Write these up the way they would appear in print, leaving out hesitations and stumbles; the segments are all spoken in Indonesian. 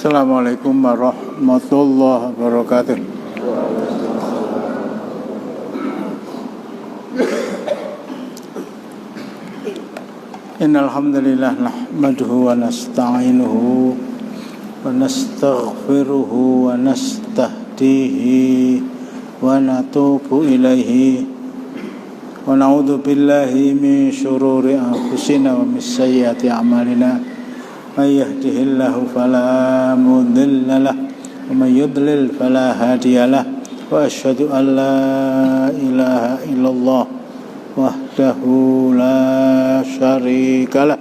Assalamualaikum warahmatullahi wabarakatuh. Innal hamdalillah nahmaduhu wa nasta'inuhu wa nastaghfiruhu wa nastahdihi wa natubu ilaihi wa na'udzu billahi min syururi anfusina wa min sayyiati a'malina. May yahdihillahu fala mudilla lahu wa may yudlil fala hadiyalah. Wa asyhadu an la ilaha illallah wahdahu la syarikalah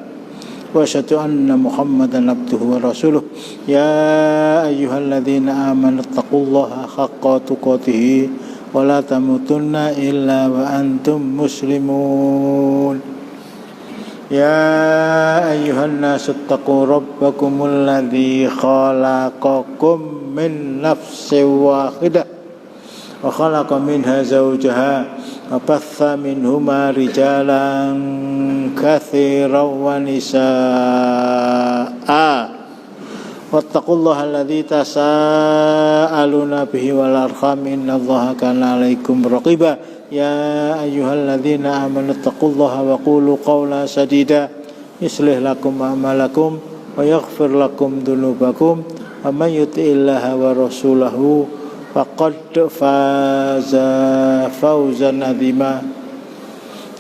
wa asyhadu anna Muhammadan abduhu wa rasuluh. Ya ayyuhalladzina amanu taqullaha haqqa tuqatih wa la tamutunna illa wa antum muslimun. Ya ayyuhan nasu taqu rabbakumul ladzi khalaqakum min nafsin wahidah wa khalaqa minha zawjaha wa batha minhuma rijalan katsiran wa nisaa'a wattaqullaha alladzi tasaaluna bihi wal arham innallaha kana 'alaikum raqiba. Ya ayyuhalladzina amanu taqullaha wa qulu qawlan sadida yuslih lakum a'malakum wa yaghfir lakum dhunubakum wa may yuti'illaha wa rasulahu faqad faza fawzan 'azima.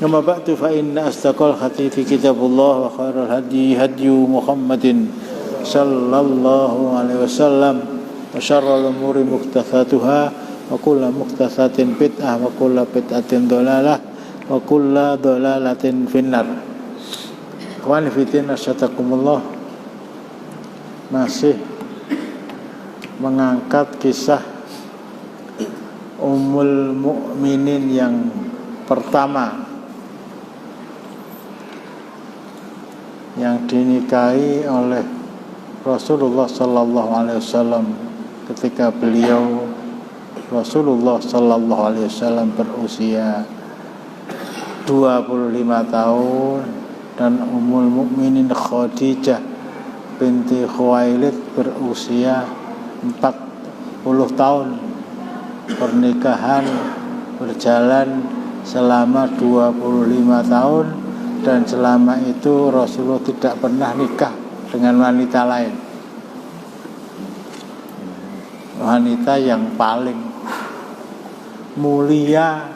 Amma ba'du fa inna asdaqal hadithi kitabullah wa khairal hadi hadyu Muhammadin sallallahu alaihi wasallam wa syarrul umuri muhdatsatuha wa kullu muhdatsatin bid'ah wa kullu bid'atin dhalalah wa kullu dhalalatin finnar. Ikhwan fillah asyhadakumullah, masih mengangkat kisah Ummul Mukminin yang pertama yang dinikahi oleh Rasulullah sallallahu alaihi wasallam ketika beliau Rasulullah sallallahu alaihi wasallam berusia 25 tahun dan Ummul Mukminin Khadijah binti Khuwailid berusia 40 tahun. Pernikahan berjalan selama 25 tahun dan selama itu Rasulullah tidak pernah nikah dengan wanita lain. Wanita yang paling mulia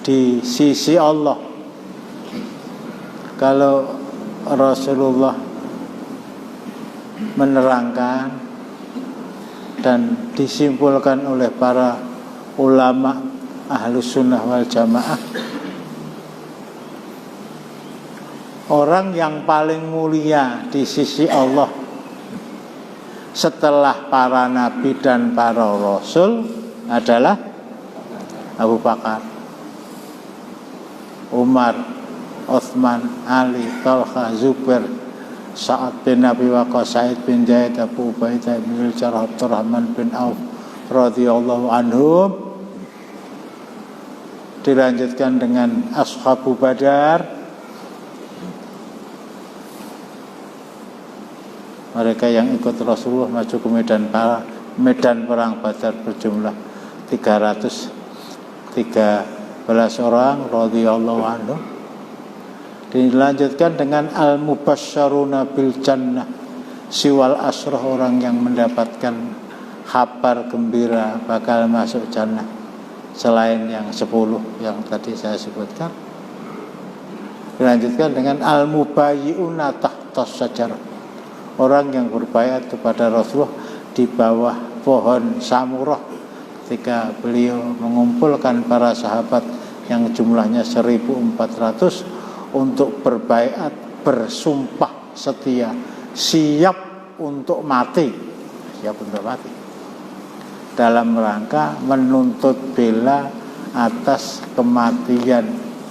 di sisi Allah. Kalau Rasulullah menerangkan dan disimpulkan oleh para ulama Ahlus Sunnah wal Jamaah, orang yang paling mulia di sisi Allah setelah para nabi dan para rasul adalah Abu Bakar, Umar, Utsman, Ali, Talha, Zubair, Sa'ad bin Abi Waqqas, Sa'id bin Zaid, Abu Ubaidah bin Jarrah, Abdurrahman bin Auf radhiyallahu anhum. Dilanjutkan dengan Ashabu Badar, mereka yang ikut Rasulullah maju ke medan perang Badar berjumlah 313 orang radhiyallahu anhum. Dilanjutkan dengan al-mubasysyaruna bil jannah, siwal asrah, orang yang mendapatkan kabar gembira bakal masuk jannah selain yang 10 yang tadi saya sebutkan. Dilanjutkan dengan al-mubayyi'una tahtas syajarah, orang yang berbaiat kepada Rasulullah di bawah pohon samurah ketika beliau mengumpulkan para sahabat yang jumlahnya 1.400 untuk berbaiat, bersumpah setia, siap untuk mati dalam rangka menuntut bela atas kematian,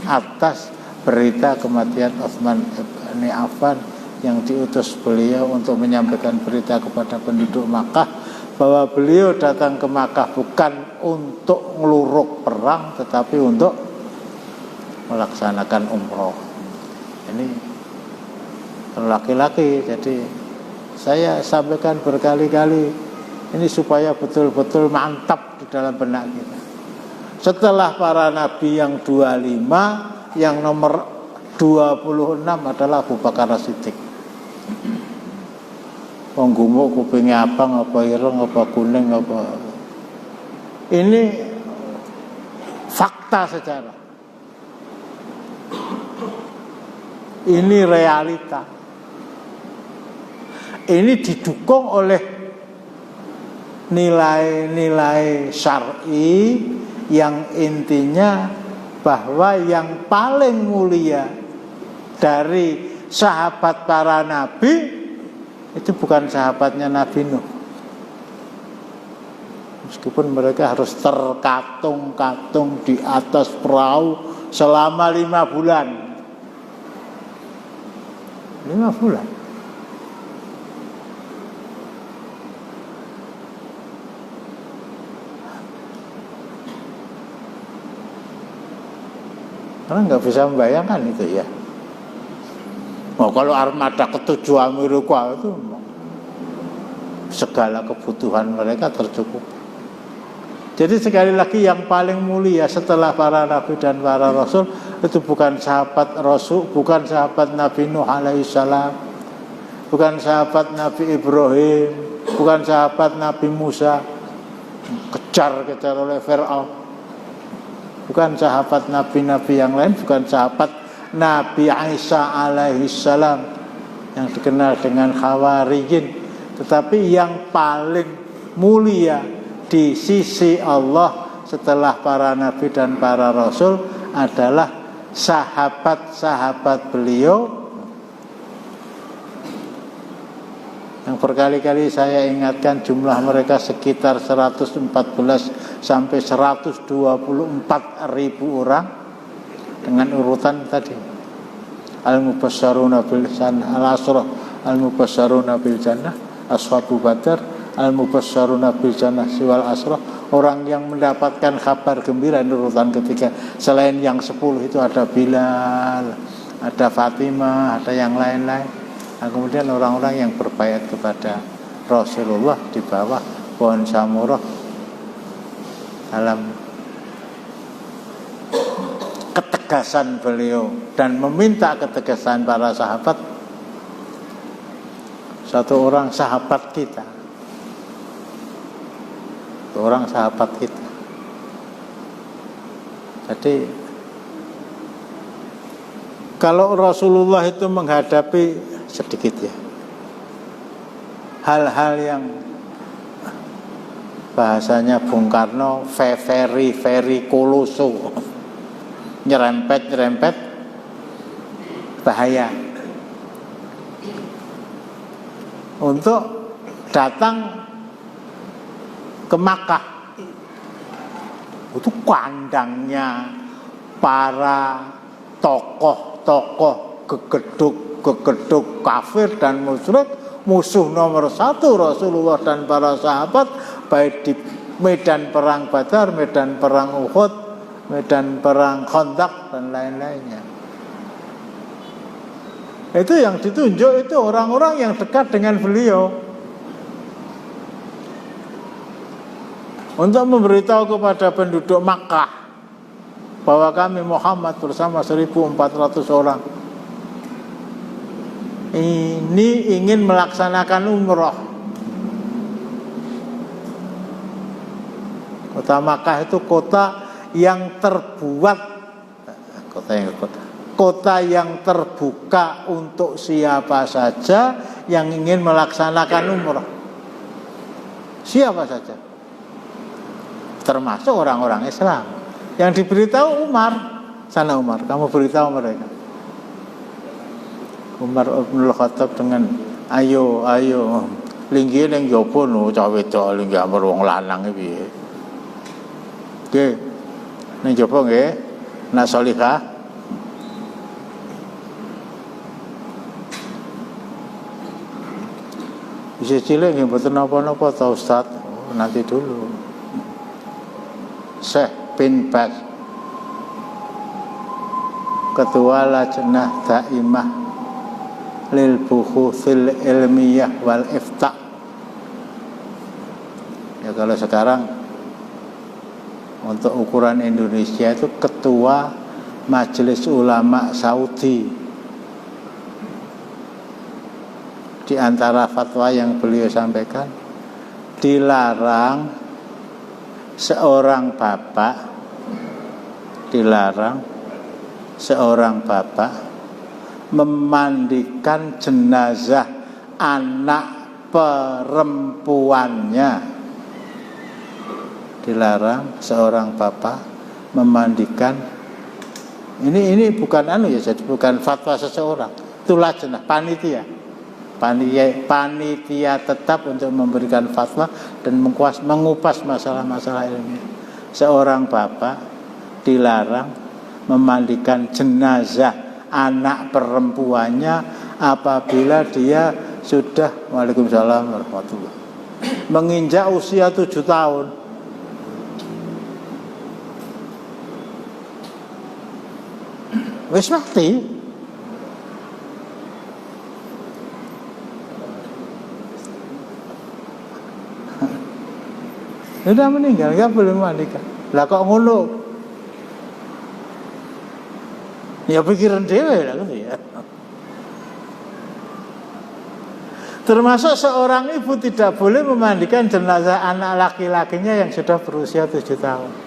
atas berita kematian Utsman bin Affan yang diutus beliau untuk menyampaikan berita kepada penduduk Makkah bahwa beliau datang ke Makkah bukan untuk ngeluruk perang tetapi untuk melaksanakan umroh. Ini laki-laki, jadi Saya sampaikan berkali-kali ini supaya betul-betul mantap di dalam benak kita. Setelah para nabi yang 25, yang nomor 26 adalah Abu Bakar As-Siddiq. Wong gumuk kupingnya abang apa ireng apa kuning apa. Ini fakta sejarah. Ini realita. Ini didukung oleh nilai-nilai syar'i yang intinya bahwa yang paling mulia dari sahabat para nabi itu bukan sahabatnya Nabi Nuh. Meskipun mereka harus terkatung-katung di atas perahu selama 5 bulan. 5 bulan. Karena nggak bisa membayangkan itu ya. Oh, kalau armada ke-7 Amerika itu segala kebutuhan mereka tercukupi. Jadi sekali lagi yang paling mulia setelah para nabi dan para rasul itu bukan sahabat rasul, bukan sahabat Nabi Nuh alaihissalam, bukan sahabat Nabi Ibrahim, bukan sahabat Nabi Musa kejar-kejar oleh Fir'aun, bukan sahabat nabi-nabi yang lain, bukan sahabat Nabi Isa alaihissalam yang dikenal dengan Khawariyin, tetapi yang paling mulia di sisi Allah setelah para nabi dan para rasul adalah sahabat-sahabat beliau yang berkali-kali saya ingatkan jumlah mereka sekitar 114 sampai 124 ribu orang dengan urutan tadi al-mubasysyaruna bil jannah, al-asrah al-mubasysyaruna bil jannah, ashabu badar al-mubasysyaruna bil jannah siwal asrah, orang yang mendapatkan kabar gembira di urutan ketiga. Selain yang 10 itu ada Bilal, ada Fatimah, ada yang lain-lain. Nah, kemudian orang-orang yang berbaiat kepada Rasulullah di bawah pohon samurah dalam ketegasan beliau dan meminta ketegasan para sahabat. Satu orang sahabat kita, orang sahabat kita. Jadi kalau Rasulullah itu menghadapi sedikit ya hal-hal yang bahasanya Bung Karno very koloso, nyerempet bahaya, untuk datang ke Makkah. Itu kandangnya para tokoh-tokoh gegeduk kafir dan musyrik, musuh nomor 1 Rasulullah dan para sahabat, baik di medan perang Badar, medan perang Uhud, medan perang Khandaq dan lain-lainnya. Itu yang ditunjuk itu orang-orang yang dekat dengan beliau, untuk memberitahu kepada penduduk Makkah bahwa kami Muhammad bersama 1.400 orang ini ingin melaksanakan umrah. Kota Makkah itu kota yang terbuat, kota yang terbuka untuk siapa saja yang ingin melaksanakan umrah. Siapa saja, termasuk orang-orang Islam. Yang diberitahu Umar, sana Umar, kamu beritahu mereka. Umar bin Khattab dengan ayo linggi ning jopo no cah wedok linggi amar wong lanang piye. Nggih. Ning jopo nggih, nak salihah. Bisa cilik nggih mboten napa-napa ta Ustaz. Nanti dulu. Syekh bin Baz, Ketua Lajnah Daimah lil buhuthil ilmiyah wal ifta. Ya kalau sekarang untuk ukuran Indonesia itu ketua Majelis Ulama Saudi. Di antara fatwa yang beliau sampaikan, dilarang seorang bapak memandikan jenazah anak perempuannya. Dilarang seorang bapak memandikan, ini bukan ya, jadi bukan fatwa seseorang, itu lajnah panitia tetap untuk memberikan fatwa dan mengupas masalah-masalah ilmiah. Seorang bapak dilarang memandikan jenazah anak perempuannya apabila dia sudah, waalaikumsalam warahmatullahi, menginjak usia 7 tahun. Wis mati. Sudah meninggal, enggak boleh mandikan. Lah kok ngono? Ya pikiran dhewe lah gitu ya. Termasuk seorang ibu tidak boleh memandikan jenazah anak laki-lakinya yang sudah berusia 7 tahun.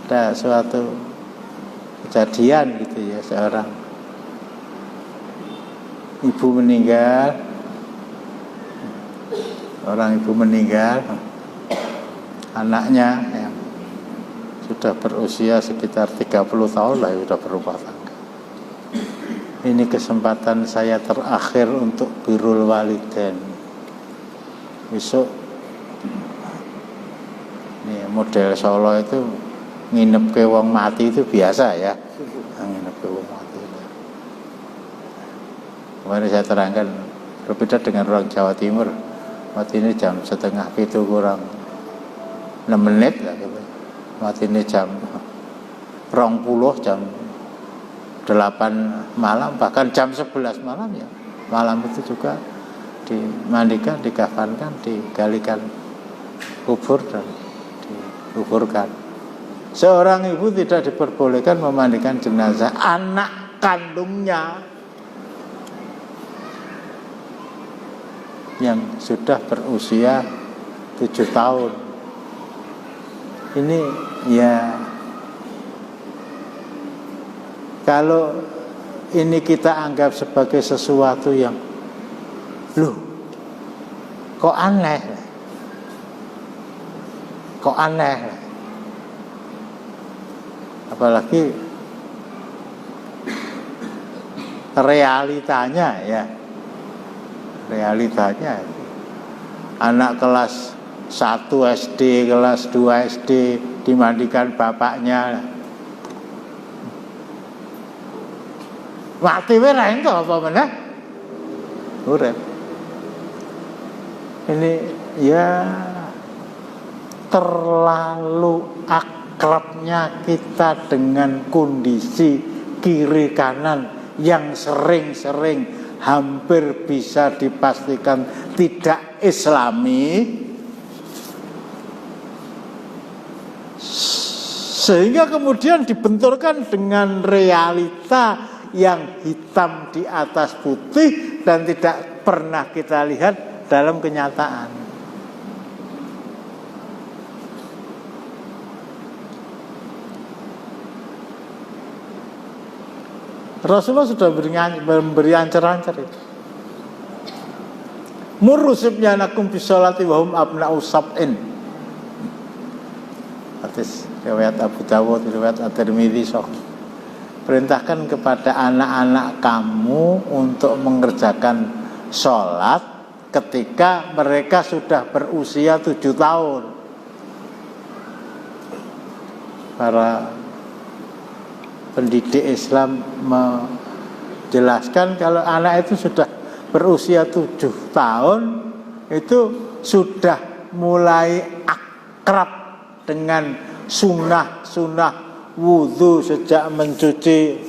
Ada suatu kejadian gitu ya, seorang ibu meninggal, anaknya yang sudah berusia sekitar 30 tahun lah, sudah berumah tangga. Ini kesempatan saya terakhir untuk birrul walidain. Besok nih model Solo itu nginep ke wong mati itu biasa ya. Nginep ke wong mati. Kemarin saya terangkan berbeda dengan orang Jawa Timur. Mati ini jam 6:30 kurang 6 menit lah gitu. Mati ini jam 20, jam 8 malam, bahkan jam 11 malam ya. Malam itu juga dimandikan, dikafankan, digalikan kubur dan dikuburkan. Seorang ibu tidak diperbolehkan memandikan jenazah anak kandungnya yang sudah berusia 7 tahun. Ini ya, kalau ini kita anggap sebagai sesuatu yang loh, kok aneh, apalagi realitanya anak kelas 1 SD, kelas 2 SD dimandikan bapaknya, mati wae ra ento apa meneh urip. Ini ya terlalu akrabnya kita dengan kondisi kiri kanan yang sering-sering hampir bisa dipastikan tidak islami, sehingga kemudian dibenturkan dengan realita yang hitam di atas putih dan tidak pernah kita lihat dalam kenyataan. Rasulullah sudah memberi ancar-ancar itu. Murru sibyanakum bisolati wa hum abna'u sab'in. Hadis riwayat Abu Dawud, riwayat At-Tirmidzi sahih. Perintahkan kepada anak-anak kamu untuk mengerjakan sholat ketika mereka sudah berusia 7 tahun. Para pendidik Islam menjelaskan kalau anak itu sudah berusia 7 tahun itu sudah mulai akrab dengan sunnah wudu sejak mencuci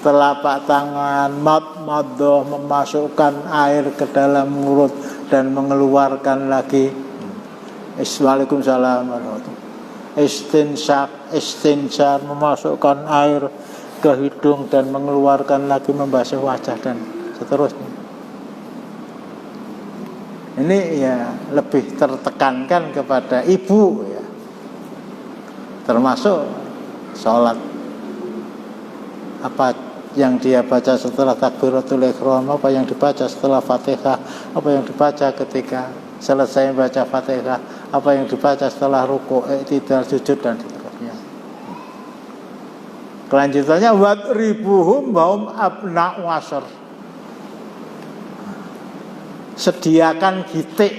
telapak tangan, madmadah, memasukkan air ke dalam mulut dan mengeluarkan lagi. Waalaikumsalam warahmatullahi. Istinsar, memasukkan air ke hidung dan mengeluarkan lagi, membasuh wajah dan seterusnya. Ini ya lebih tertekankan kepada ibu ya, termasuk sholat. Apa yang dia baca setelah takbiratul ihram, apa yang dibaca setelah Fatihah, apa yang dibaca ketika selesai baca Fatihah, apa yang dibaca setelah ruku', i'tidal, sujud dan seterusnya. Kelanjutannya wadribuhum baum abna'u asyr. Sediakan gitik.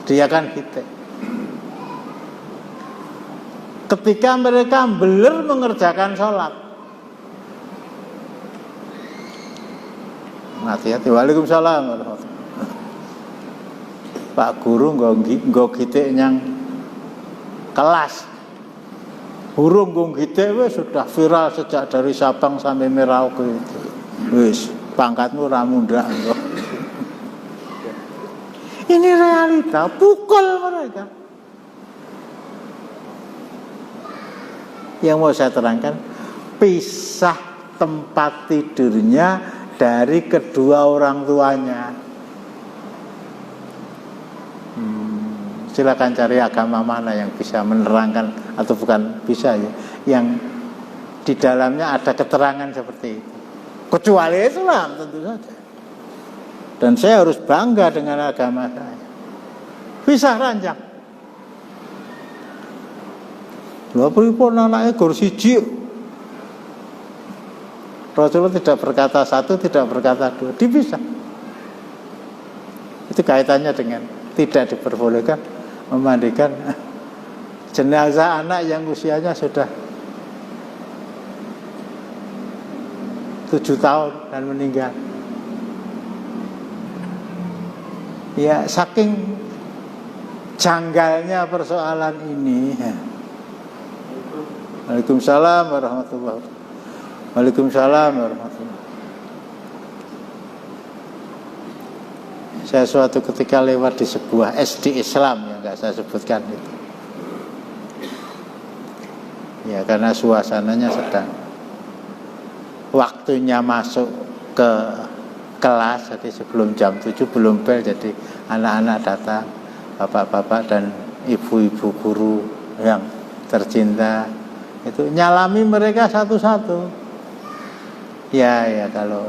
Sediakan gitik. Ketika mereka beler mengerjakan sholat. Hati-hati. Waalaikumsalam warahmatullahi. Pak guru nggo gitik nyang kelas. Burung nggo gitik wis sudah viral sejak dari Sabang sampai Merauke itu. Wis pangkatmu ra mundhak. Ini realita, pukul mereka. Yang mau saya terangkan, pisah tempat tidurnya dari kedua orang tuanya. Silakan cari agama mana yang bisa menerangkan, atau bukan bisa ya, yang di dalamnya ada keterangan seperti itu. Kecuali Islam tentu saja. Dan saya harus bangga dengan agama saya. Pisah ranjang. Lha pripun anake gur siji? Rasulullah tidak berkata satu, tidak berkata dua, dipisah. Itu kaitannya dengan tidak diperbolehkan memandikan jenazah anak yang usianya sudah 7 tahun dan meninggal. Ya, saking janggalnya persoalan ini. Waalaikumsalam warahmatullahi wabarakatuh. Waalaikumsalam warahmatullahi wabarakatuh. Saya suatu ketika lewat di sebuah SD Islam yang nggak saya sebutkan itu. Ya, karena suasananya sedang waktunya masuk ke kelas, jadi sebelum jam 7 belum bel, jadi anak-anak datang, bapak-bapak dan ibu-ibu guru yang tercinta itu nyalami mereka satu-satu. Ya kalau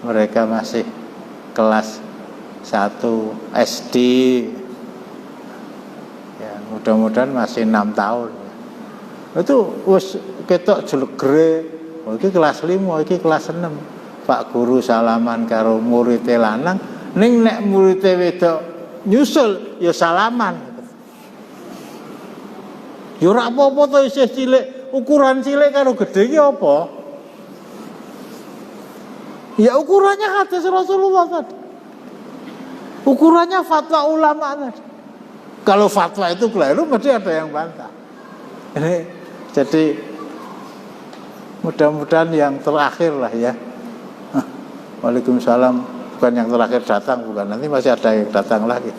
mereka masih kelas 1 SD, ya mudah-mudahan masih 6 tahun. Itu wis ketok jelegre, iki kelas 5, iki kelas 6. Pak guru salaman karo murid lanang, ning nek murid wedok nyusul ya salaman. Ya ora apa-apa to isih cilik, ukuran cilik karo gedhe iki apa? Ya ukurannya hadis Rasulullah tadi. Ukurannya fatwa ulama tadi. Kalau fatwa itu keliru mesti ada yang bantah. Ini jadi mudah-mudahan yang terakhir lah ya. Waalaikumsalam, bukan yang terakhir datang, bukan, nanti masih ada yang datang lagi.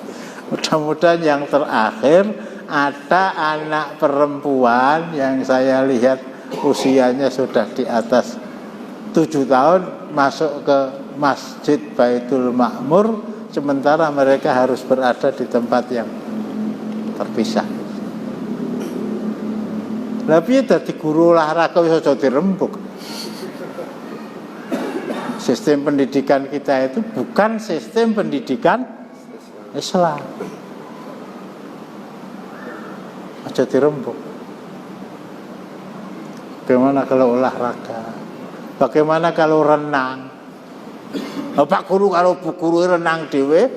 Mudah-mudahan yang terakhir ada anak perempuan yang saya lihat usianya sudah di atas 7 tahun masuk ke Masjid Baitul Ma'mur, sementara mereka harus berada di tempat yang terpisah. Lah piye dadi guru olahraga wis aja dirembuk. Sistem pendidikan kita itu bukan sistem pendidikan Islam. Aja dirembuk. Bagaimana kalau olahraga? Bagaimana kalau renang? Pak guru kalau bu guru renang dhewe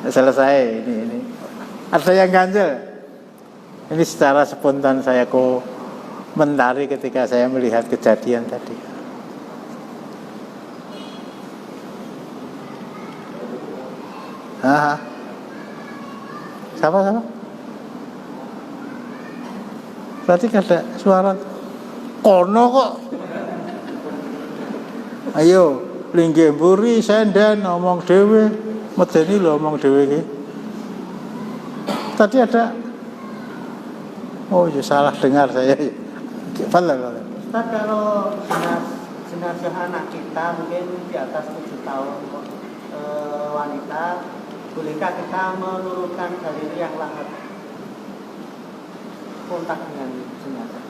selesai ini. Ada yang ganjel. Ini secara spontan saya komentari ketika saya melihat kejadian tadi. Siapa? Berarti ada suara kono kok. Ayo, linggih mburi senden ngomong dhewe, medeni lho ngomong dhewe iki. Tadi ada. Oh, ya salah dengar saya. Fadhal. Ustaz, kalau jenazah anak kita mungkin di atas 7 tahun wanita, bolehkah kita menurunkan dari liang lahat kontak dengan jenazah?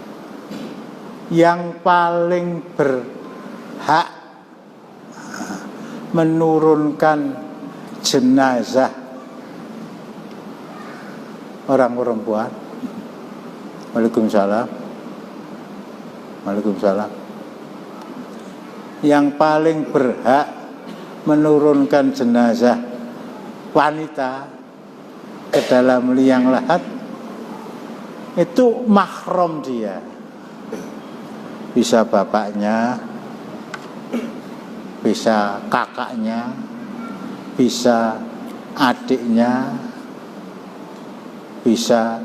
Yang paling berhak menurunkan jenazah orang perempuan. Waalaikumsalam. Waalaikumsalam. Yang paling berhak menurunkan jenazah wanita ke dalam liang lahat itu mahram dia. Bisa bapaknya, bisa kakaknya, bisa adiknya, bisa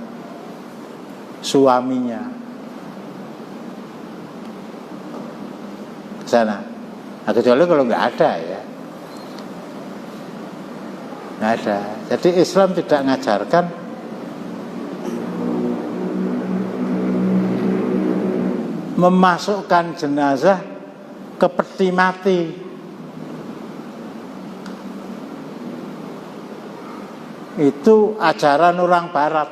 suaminya. Ke sana. Nah, kecuali kalau nggak ada ya. Nggak ada. Jadi Islam tidak mengajarkan memasukkan jenazah ke peti mati. Itu ajaran orang barat.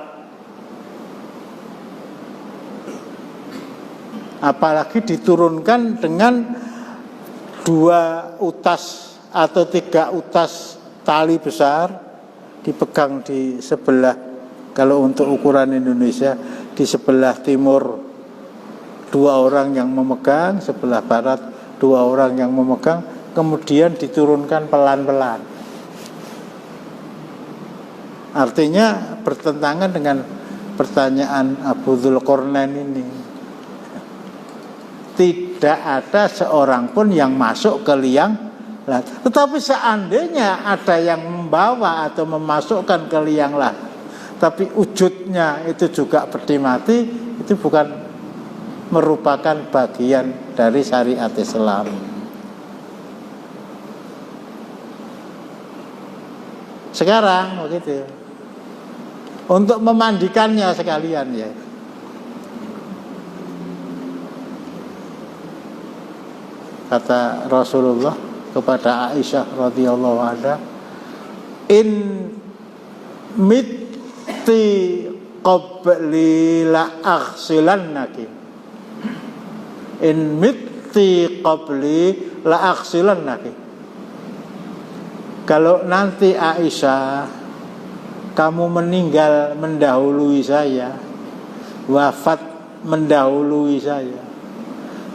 Apalagi diturunkan dengan 2 utas atau 3 utas tali besar dipegang di sebelah, kalau untuk ukuran Indonesia di sebelah timur 2 orang yang memegang, sebelah barat 2 orang yang memegang, kemudian diturunkan pelan-pelan. Artinya bertentangan dengan pertanyaan Abu Dzulqarnain ini. Tidak ada seorang pun yang masuk ke liang lahat. Tetapi seandainya ada yang membawa atau memasukkan ke liang lahat, tapi wujudnya itu juga peti mati, itu bukan merupakan bagian dari syariat Islam. Sekarang begitu. Untuk memandikannya sekalian ya. Kata Rasulullah kepada Aisyah radhiyallahu anha, "In mitti qabli la aghsilannaki." In mitti qabli la aghsilannaki. Kalau nanti Aisyah kamu meninggal mendahului saya, wafat mendahului saya,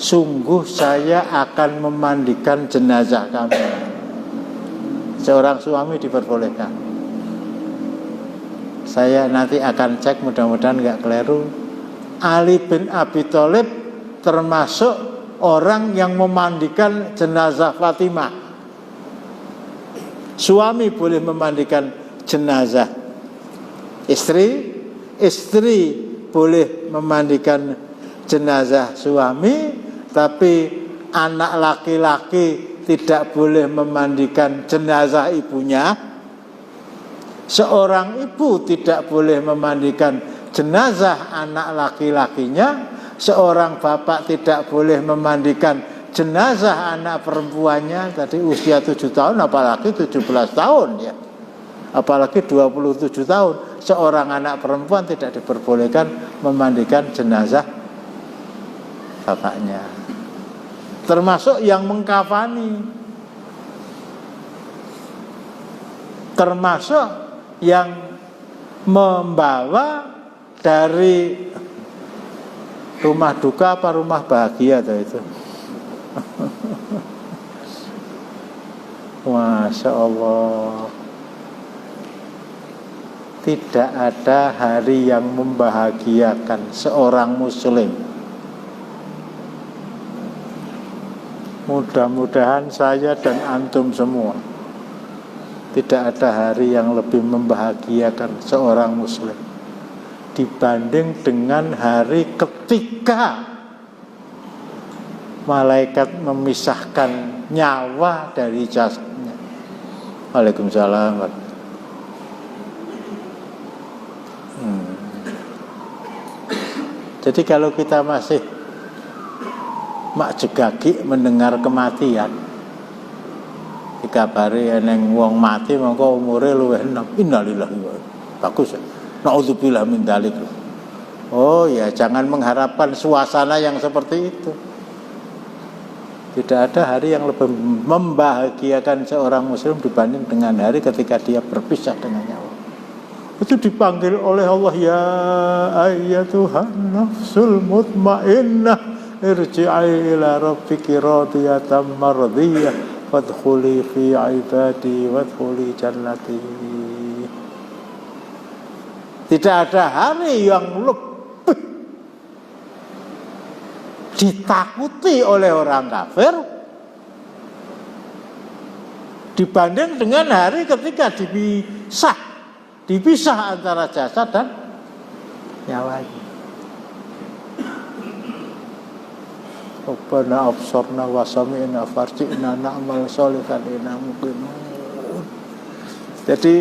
sungguh saya akan memandikan jenazah kamu. Seorang suami diperbolehkan. Saya nanti akan cek, mudah-mudahan nggak keliru. Ali bin Abi Thalib termasuk orang yang memandikan jenazah Fatimah. Suami boleh memandikan jenazah istri boleh memandikan jenazah suami, tapi anak laki-laki tidak boleh memandikan jenazah ibunya. Seorang ibu tidak boleh memandikan jenazah anak laki-lakinya. Seorang bapak tidak boleh memandikan jenazah anak perempuannya. Tadi usia 7 tahun, apalagi 17 tahun ya. Apalagi 27 tahun. Seorang anak perempuan tidak diperbolehkan memandikan jenazah bapaknya. Termasuk yang mengkafani, termasuk yang membawa dari rumah duka apa rumah bahagia itu. Masya Allah. Tidak ada hari yang membahagiakan seorang muslim. Mudah-mudahan saya dan antum semua, tidak ada hari yang lebih membahagiakan seorang muslim dibanding dengan hari ketika malaikat memisahkan nyawa dari jasadnya. Waalaikumsalam. Jadi kalau kita masih mak jegagi mendengar kematian, dikabari eneng wong mati mongko umure luwih enom, innalillahi wa bagus. Naudzubillah min dzalik. Oh ya, jangan mengharapkan suasana yang seperti itu. Tidak ada hari yang lebih membahagiakan seorang muslim dibanding dengan hari ketika dia berpisah dengan nyawa. Itu dipanggil oleh Allah, ya ayyatuhan nafsul mutmainnah irji'i ila rabbiki radiyatan mardiyah wadkhuli fi ibadi wadkhuli jannati. Tidak ada hari yang lebih ditakuti oleh orang kafir dibanding dengan hari ketika dipisah antara jasad dan nyawanya. Rabbana absarna wa sami'na farji'na na'mal sholihan inna muqinun. Jadi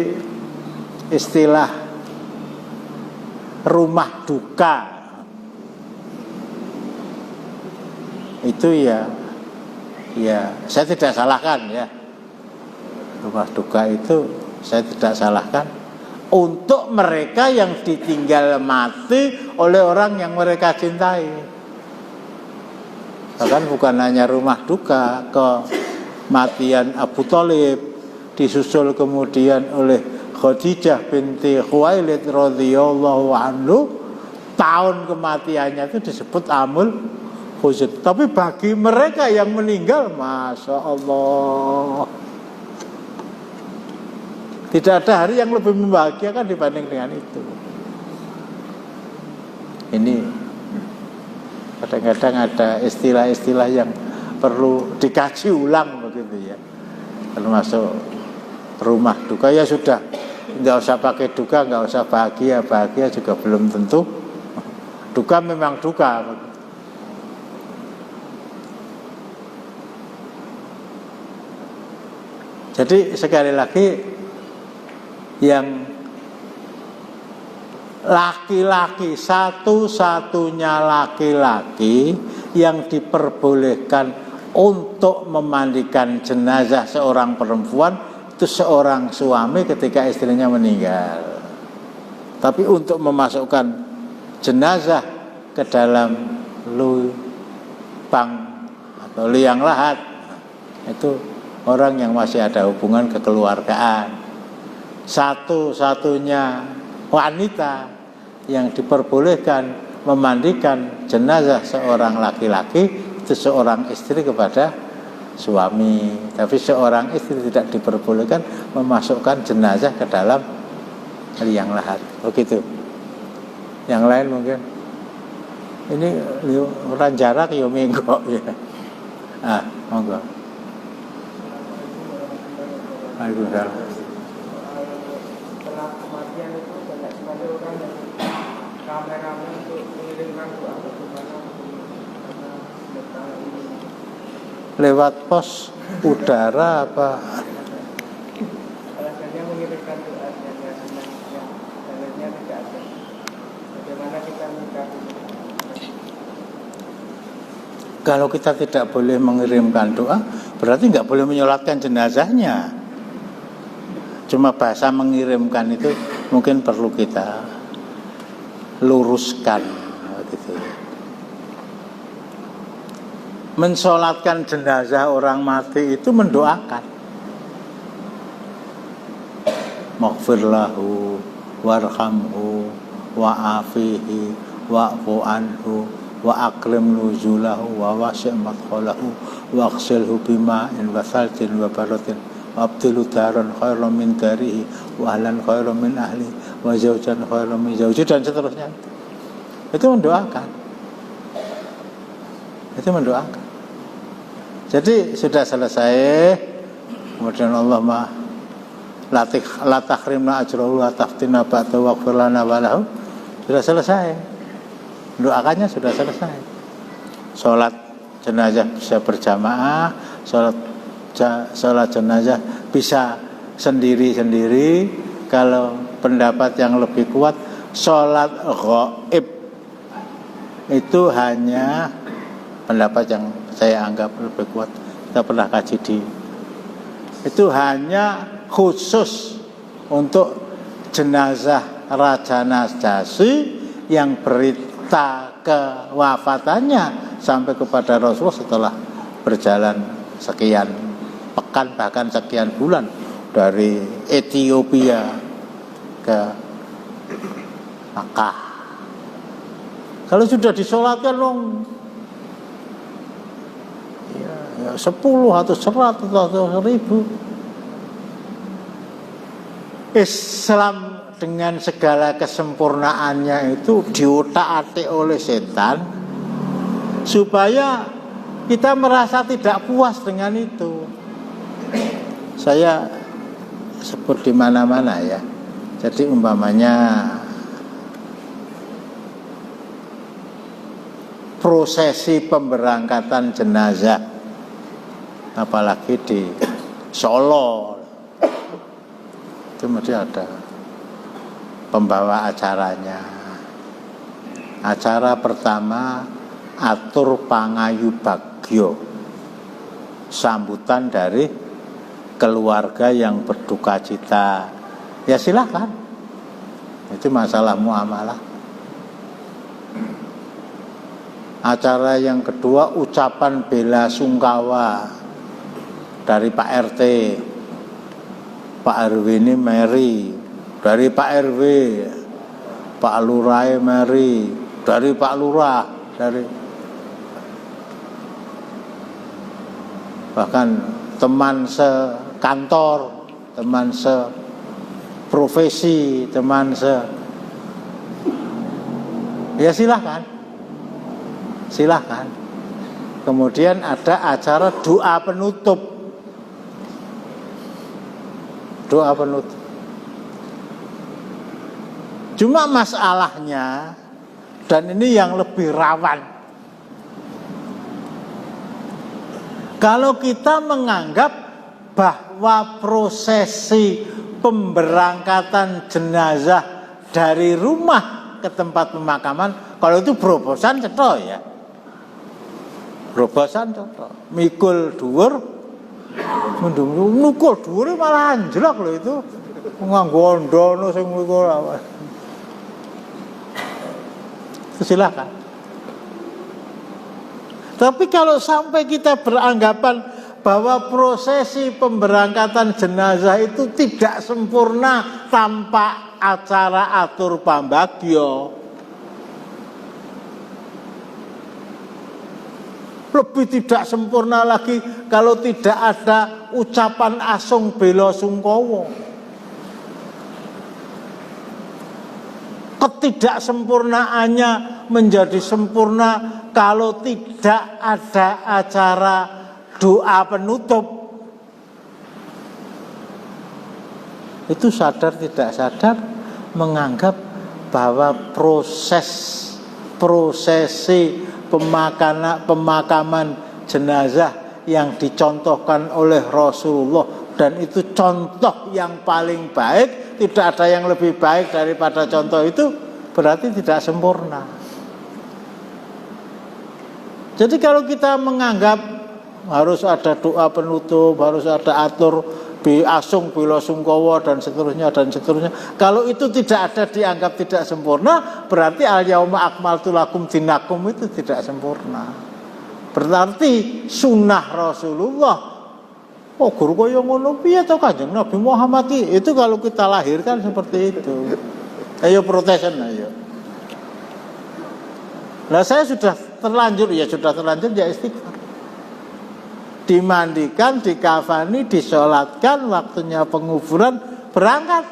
istilah rumah duka itu ya saya tidak salahkan ya. Rumah duka itu saya tidak salahkan untuk mereka yang ditinggal mati oleh orang yang mereka cintai. Bahkan bukan hanya rumah duka, kematian Abu Thalib disusul kemudian oleh Khadijah binti Khuwailid radhiyallahu anhu. Tahun kematiannya itu disebut Amul Huzn. Tapi bagi mereka yang meninggal, Masya Allah, tidak ada hari yang lebih membahagiakan dibanding dengan itu. Ini kadang-kadang ada istilah-istilah yang perlu dikaji ulang begitu ya. Termasuk rumah duka ya sudah, nggak usah pakai duka, nggak usah bahagia. Bahagia juga belum tentu. Duka memang duka. Jadi sekali lagi, yang laki-laki, satu-satunya laki-laki yang diperbolehkan untuk memandikan jenazah seorang perempuan itu seorang suami ketika istrinya meninggal. Tapi untuk memasukkan jenazah ke dalam lubang atau liang lahat, itu orang yang masih ada hubungan kekeluargaan. Satu-satunya wanita yang diperbolehkan memandikan jenazah seorang laki-laki itu seorang istri kepada suami. Tapi seorang istri tidak diperbolehkan memasukkan jenazah ke dalam liang lahat. Begitu. Yang lain mungkin ini orang jarak ya minggu ya. Monggo. Waalaikumsalam. Setelah kematian itu banyak sekali orang yang kameramen untuk mengirimkan doa bagaimana ini. Lewat pos udara apa? Alasannya mengirimkan doa yang dalilnya tidak ada. Bagaimana kita menyikapi? Kalau kita tidak boleh mengirimkan doa, berarti nggak boleh menyolatkan jenazahnya. Cuma bahasa mengirimkan itu mungkin perlu kita luruskan gitu. Mensolatkan jenazah orang mati itu mendoakan. Maghfir lahu warhamhu wa'afihi wa'fu anhu wa akrim nuzulahu wa wasi' madkhalahu wa aghsilhu bima'in wa thaltin wa baratin wa abdilu daran khairan min darihi wa ahlan khairan min ahli wa zawjan khairan min zawji, dan seterusnya. Itu mendoakan. Jadi sudah selesai, kemudian Allah la tahrimna ajrahu wa taftina ba'da waghfir lana wa lahu. sudah selesai. Doakannya sudah selesai. Sholat jenazah bisa berjamaah, sholat jenazah bisa sendiri-sendiri. Kalau pendapat yang lebih kuat, sholat ghaib itu hanya pendapat yang saya anggap lebih kuat. Kita pernah kaji itu hanya khusus untuk jenazah Raja Najasyi yang berita kewafatannya sampai kepada Rasulullah setelah berjalan sekian pekan bahkan sekian bulan dari Ethiopia ke Makkah. Kalau sudah disolatkan dong, ya 10 atau 100 atau 1000. Islam dengan segala kesempurnaannya itu diutak-atik oleh setan supaya kita merasa tidak puas dengan itu. Saya sebut di mana-mana ya. Jadi umpamanya prosesi pemberangkatan jenazah, apalagi di Solo, itu mesti ada pembawa acaranya. Acara pertama atur pangayu bagyo, sambutan dari keluarga yang berduka cita. Ya silakan, itu masalah muamalah. Acara yang kedua ucapan bela sungkawa dari Pak RT, Pak RW ini meri, dari Pak RW, Pak Lurah meri, dari Pak Lurah, dari bahkan teman sekantor, teman seprofesi, teman ya silahkan. Kemudian ada acara doa penutup. Cuma masalahnya, dan ini yang lebih rawan, kalau kita menganggap bahwa prosesi pemberangkatan jenazah dari rumah ke tempat pemakaman, kalau itu berobosan cetok ya, berobosan cetok, mikul dhuwur, nukul dhuwure malah anjlok lho itu, nganggo ndono sing mikul apa. Silakan. Tapi kalau sampai kita beranggapan bahwa prosesi pemberangkatan jenazah itu tidak sempurna tanpa acara atur pambagyo, lebih tidak sempurna lagi kalau tidak ada ucapan asung bela sungkawa. Ketidaksempurnaannya menjadi sempurna kalau tidak ada acara doa penutup. Itu sadar tidak sadar menganggap bahwa prosesi pemakaman jenazah yang dicontohkan oleh Rasulullah, dan itu contoh yang paling baik, tidak ada yang lebih baik daripada contoh itu, berarti tidak sempurna. Jadi kalau kita menganggap harus ada doa penutup, harus ada atur asung bela sungkawa dan seterusnya, kalau itu tidak ada, dianggap tidak sempurna, berarti al yauma akmaltu lakum dinakum itu tidak sempurna. Berarti sunnah Rasulullah, oh guru kaya ngono piye to Kanjeng Nabi Muhammad itu kalau kita lahirkan seperti itu. Ayo protesan ayo. Nah saya sudah terlanjur ya istighfar. Dimandikan, dikafani, disolatkan, waktunya penguburan, berangkat.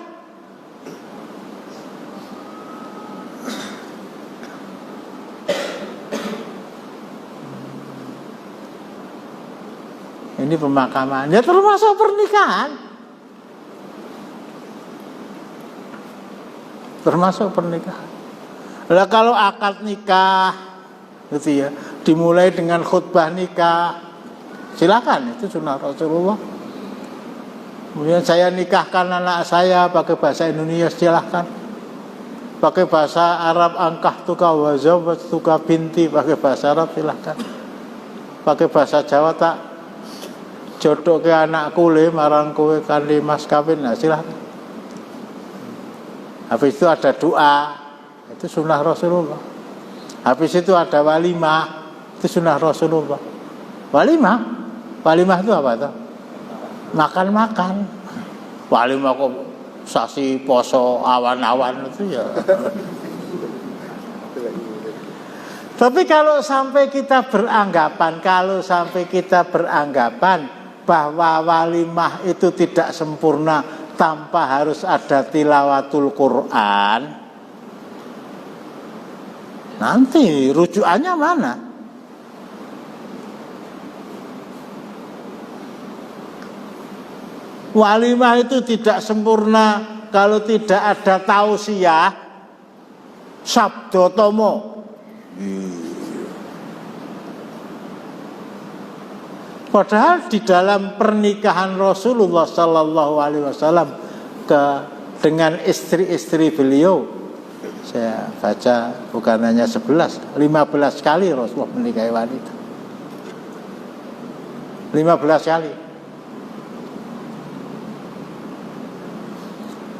Ini pemakaman, ya termasuk pernikahan. Lah kalau akad nikah gitu ya, dimulai dengan khutbah nikah, silakan, itu sunnah Rasulullah. Kemudian saya nikahkan anak saya pakai bahasa Indonesia, silahkan. Pakai bahasa Arab, angkah tuka wazawat tuka binti, pakai bahasa Arab silahkan. Pakai bahasa Jawa, tak jodoh ke anakku le marang kowe kanthi mas kawin, nah silahkan. Habis itu ada doa, itu sunnah Rasulullah. Habis itu ada walimah, itu sunnah Rasulullah. Walimah itu apa tuh? Makan-makan. Walimah kok sasi poso awan-awan itu ya. Tapi kalau sampai kita beranggapan bahwa walimah itu tidak sempurna tanpa harus ada tilawatul Quran, nanti rujukannya mana? Walimah itu tidak sempurna kalau tidak ada tausiyah, sabdo tomo. Padahal di dalam pernikahan Rasulullah Sallallahu Alaihi Wasallam dengan istri-istri beliau, saya baca bukan hanya 11, 15 kali Rasulullah menikahi wanita. 15 kali.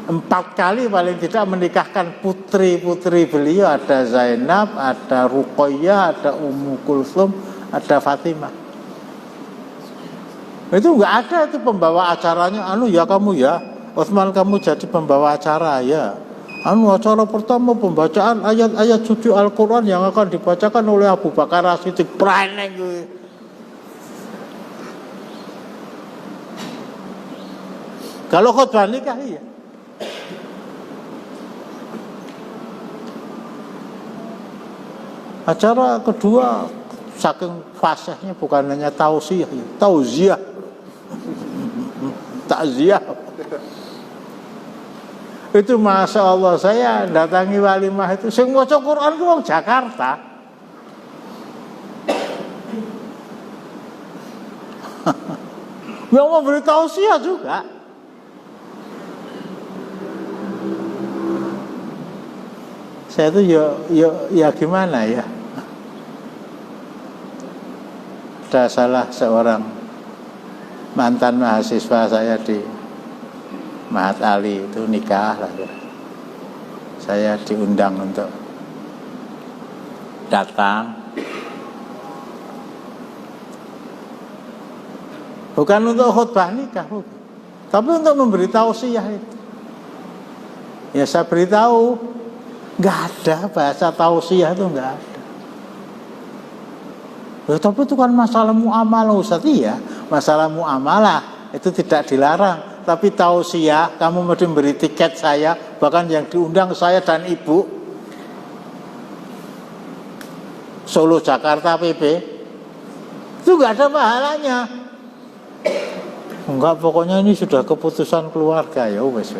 4 kali paling tidak menikahkan putri-putri beliau, ada Zainab, ada Ruqayyah, ada Ummu Kulsum, ada Fatimah. Itu enggak ada itu pembawa acaranya, ya kamu ya, Utsman kamu jadi pembawa acara ya. Acara pertama pembacaan ayat-ayat suci Al-Qur'an yang akan dibacakan oleh Abu Bakar As-Siddiq. Praneng gue. Kalau khutbah nikah iya. Acara kedua saking fasihnya bukan hanya tausiah, tauziah, takziah. Itu masya Allah, saya datangi walimah itu sing maca Quran ku wong Jakarta. Yang memberi tausiah juga. Saya itu ya gimana ya? Ada salah seorang mantan mahasiswa saya di Mahat Ali itu nikah lah ya. Saya diundang untuk datang, bukan untuk khutbah nikah, tapi untuk memberi tausiah itu. Ya saya beritahu, nggak ada bahasa tausiah itu, nggak ada. Ya, tapi itu kan masalah muamalah Ustaz, ya. Masalah muamalah itu tidak dilarang. Tapi tausiah, kamu mau memberi tiket saya, bahkan yang diundang saya dan ibu, Solo Jakarta PP, itu nggak ada pahalanya. Enggak, pokoknya ini sudah keputusan keluarga ya, wes.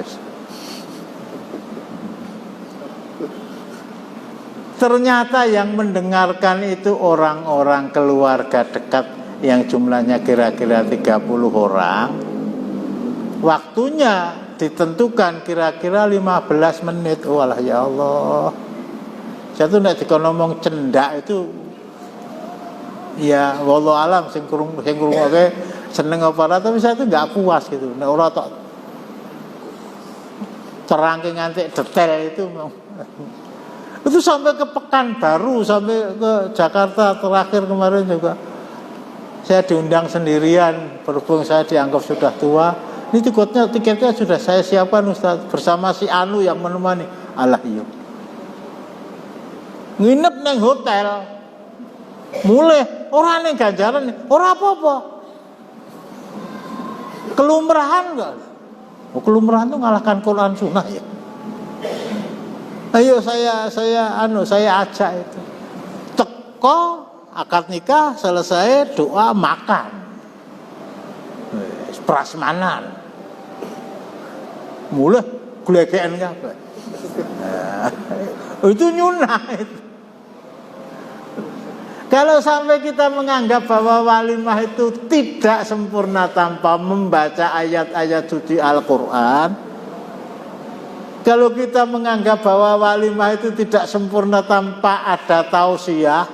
Ternyata yang mendengarkan itu orang-orang keluarga dekat yang jumlahnya kira-kira 30 orang. Waktunya ditentukan kira-kira 15 menit. Walah ya Allah. Saya tuh nek ngomong cendak itu ya wallahu alam sing krungokke seneng apa ora, tapi saya tuh enggak puas gitu. Nek ora tok terangke nganti detail itu. Itu sampai ke Pekanbaru, sampai ke Jakarta terakhir kemarin juga. Saya diundang sendirian, berhubung saya dianggap sudah tua. Ini tiketnya sudah saya siapkan Ustaz, bersama si Anu yang menemani. Alah iya. Nginep neng hotel. Mulai orang neng ganjaran, orang apa-apa. Kelumrahan enggak? Kelumrahan itu ngalahkan Quran Sunnah ya. Ayo saya ajak itu. Teko akad nikah selesai, doa makan. Prasmanan. Mulai glegekan kabeh. Itu nyunah itu. Kalau sampai kita menganggap bahwa walimah itu tidak sempurna tanpa membaca ayat-ayat suci Al-Quran, kalau kita menganggap bahwa walimah itu tidak sempurna tanpa ada tausiah,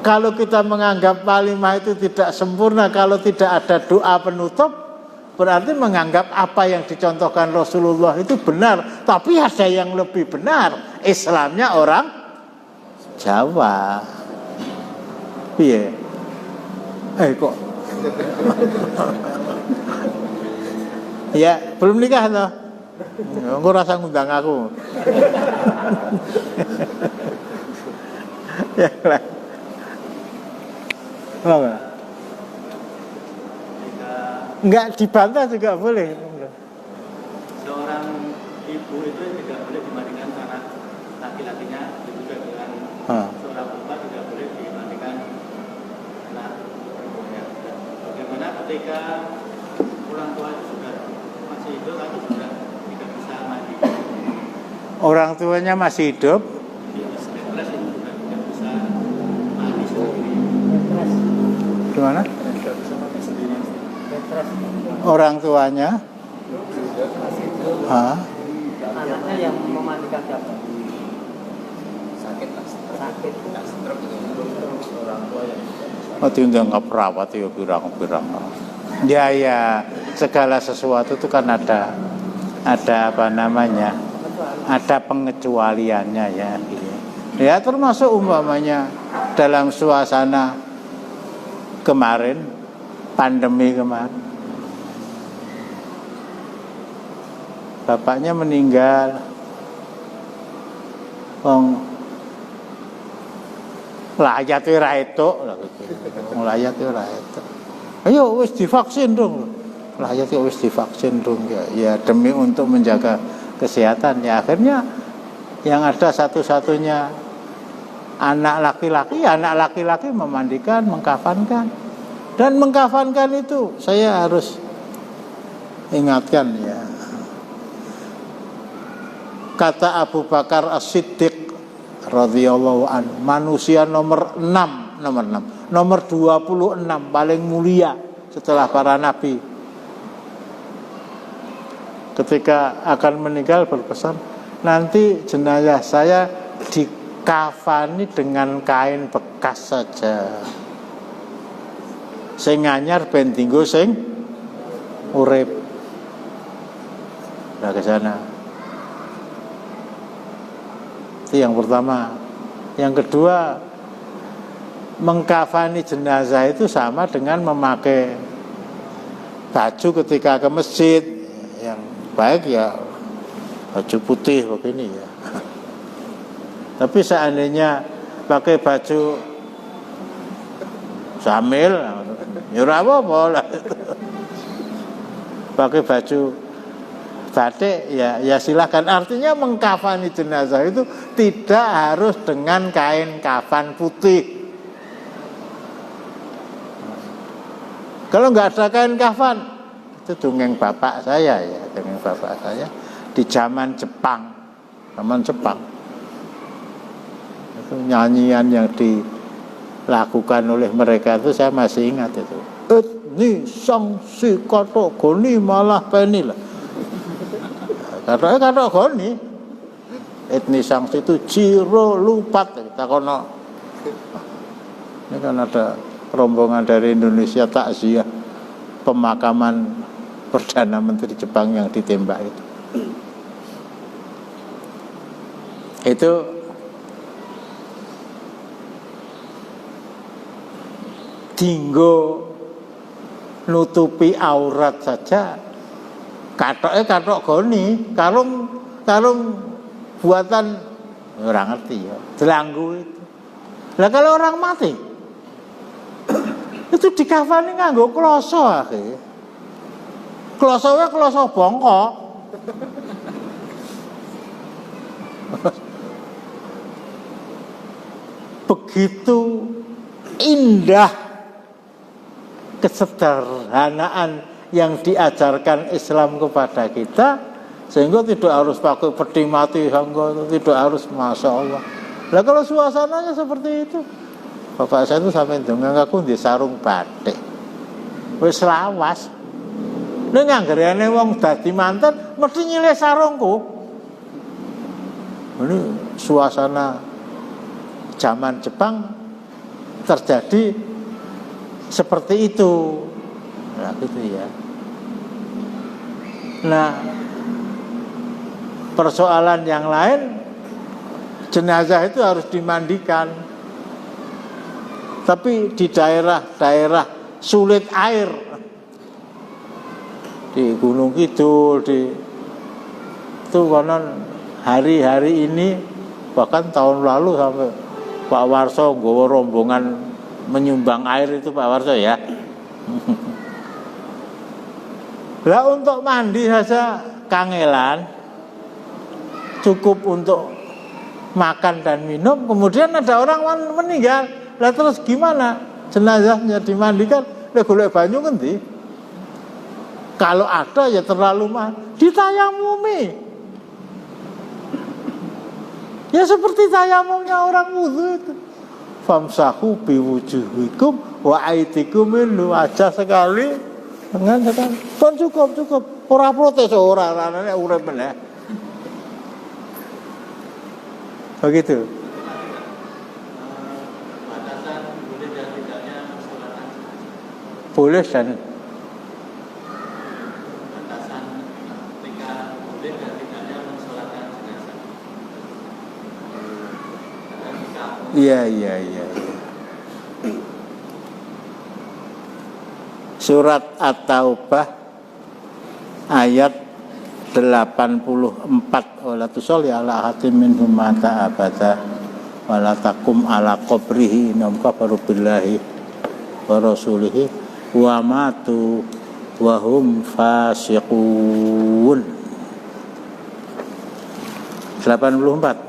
kalau kita menganggap walimah itu tidak sempurna kalau tidak ada doa penutup, berarti menganggap apa yang dicontohkan Rasulullah itu benar. Tapi ada yang lebih benar, Islamnya orang Jawa. Piye? Kok ya belum nikah toh? Engko rasa ngundang aku. Ya lah. Apa? Enggak dibantah juga boleh. Seorang ibu itu tidak boleh dibandingkan anak laki-lakinya, juga dengan seorang bapak tidak boleh dibandingkan anak perempuannya. Bagaimana ketika orang tua itu sudah masih hidup tapi sudah tidak bisa mandi? Orang tuanya masih hidup, Stres itu juga tidak bisa mandi sendiri. gimana? Tidak bisa mandi sendiri. Orang tuanya, Anaknya yang memandikan siapa? Sakit lah. Sakit. Stroke itu orang tua yang tinggal nggak perawat ya pirang-pirang. Ya segala sesuatu itu kan ada apa namanya, ada pengecualiannya ya. Ya termasuk umpamanya dalam suasana kemarin, pandemi kemarin, bapaknya meninggal, layat ora etuk lha gitu. Layat ora etuk. Ayo wis divaksin dong. Layat wis divaksin dong ya demi untuk menjaga kesehatan ya. Akhirnya yang ada satu-satunya anak laki-laki memandikan, mengkafankan. Dan mengkafankan itu saya harus ingatkan ya. Kata Abu Bakar As-Siddiq radhiyallahu anhu, manusia nomor 26 paling mulia setelah para nabi. Ketika akan meninggal berpesan, nanti jenazah saya dikafani dengan kain bekas saja. Sing anyar ben dienggo sing urip. Nah ke sana. Itu yang pertama. Yang kedua, mengkafani jenazah itu sama dengan memakai baju ketika ke masjid. Yang baik ya baju putih begini ya. Tapi seandainya pakai baju samil, ya ora apa-apa lah. Pakai baju batik ya silakan. Artinya mengkafani jenazah itu tidak harus dengan kain kafan putih. Kalau nggak ada kain kafan, itu dongeng bapak saya di zaman Jepang. Itu nyanyian yang dilakukan oleh mereka itu saya masih ingat itu. Etni sang si kato goni malah peni lah. Kato goni. Etni sang itu ciro lupat kita kono. Ini kan ada rombongan dari Indonesia takziah pemakaman Perdana Menteri Jepang yang ditembak itu. Itu dinggo nutupi aurat saja. Katok goni, karung buatan orang ngerti ya, delanggu itu. Lah kalau orang mati itu dikafani nganggo kloso akhir. Kloso bongkok. Begitu indah kesederhanaan yang diajarkan Islam kepada kita, Sehingga tidak harus pakai peti mati, tidak harus, masya Allah. Lah kalau suasananya seperti itu, bapak saya itu sampai dengan aku di sarung batik, wis lawas. Nek anggerane wong dadi manten mesti nyilih sarungku. Ini suasana zaman Jepang terjadi seperti itu. Nah, gitu ya. Nah, persoalan yang lain, jenazah itu harus dimandikan. Tapi di daerah-daerah sulit air, di Gunung Kidul, itu konon hari-hari ini, bahkan tahun lalu sampai Pak Warso nggawa rombongan menyumbang air itu, Pak Warso ya. Lah untuk mandi saja kangelan, cukup untuk makan dan minum, kemudian ada orang meninggal. Lah terus gimana? Jenazahnya dimandikan, lah golek banyu ngendi? Kalau ada ya terlalu mahal, ditayamumi. Ya seperti tayamumnya orang wudu itu. Famsahu biwujuhikum wa aidikum minhu, aja sekali dengan sekali. Pun cukup. Ora protes ora anane urip meneh. Begitu. Batasan boleh dan tidaknya mensolatkan. Boleh dan Batasan ketika boleh dan tidaknya mensolatkan jenazah. Iya. Surat At-Taubah ayat 84, wala tusolli ala ahadin minhum mata abada wala taqum ala qabrihi innahum kafaru billahi wa rasulihi wa matu wa hum fasiqun. 84.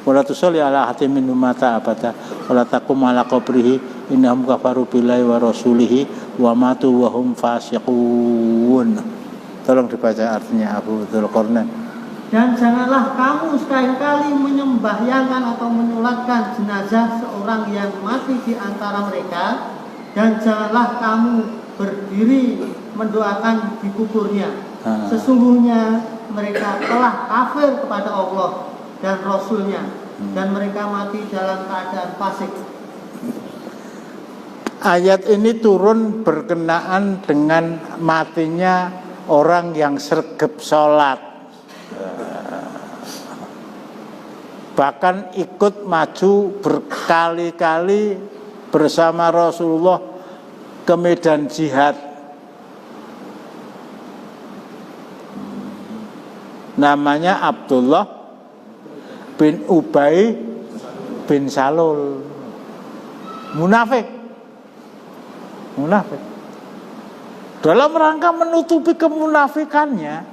Wala tusolli ala ahadin minhum mata abada wala taqum ala qabrihi innahum kafaru billahi wa rasulihi wa matu wa hum fasiqun. Tolong dibaca artinya Abu Dzulqarnain. Dan janganlah kamu sekali-kali menyembahyangkan atau menyolatkan jenazah seorang yang mati di antara mereka, dan janganlah kamu berdiri mendoakan di kuburnya. Sesungguhnya mereka telah kafir kepada Allah dan Rasulnya, dan mereka mati dalam keadaan fasik. Ayat ini turun berkenaan dengan matinya orang yang sregep sholat, bahkan ikut maju berkali-kali bersama Rasulullah ke medan jihad. Namanya Abdullah bin Ubay bin Salul. Munafik. Dalam rangka menutupi kemunafikannya,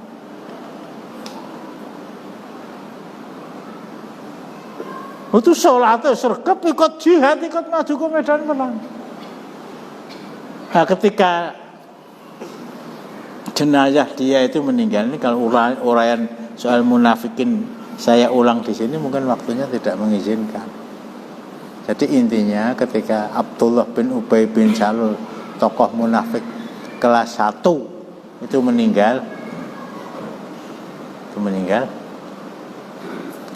itu sholatnya sergap, ikut jihad, ikut maju ke medan perang. Nah, ketika jenazah dia itu meninggal, ini kalau uraian soal munafikin saya ulang di sini mungkin waktunya tidak mengizinkan. Jadi intinya ketika Abdullah bin Ubay bin Salul, tokoh munafik kelas 1 itu meninggal,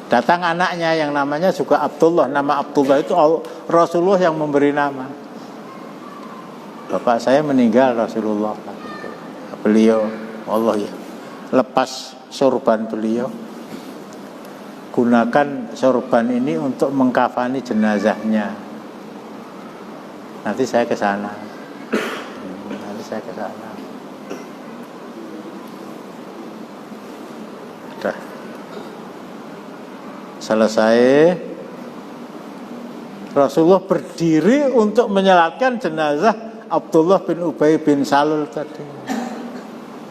datang anaknya yang namanya juga Abdullah. Nama Abdullah itu Rasulullah yang memberi nama. Bapak saya meninggal, Rasulullah. Beliau, Allah ya, lepas sorban beliau, gunakan sorban ini untuk mengkafani jenazahnya. Nanti saya ke sana. Udah selesai. Rasulullah berdiri untuk menyolatkan jenazah Abdullah bin Ubay bin Salul tadi.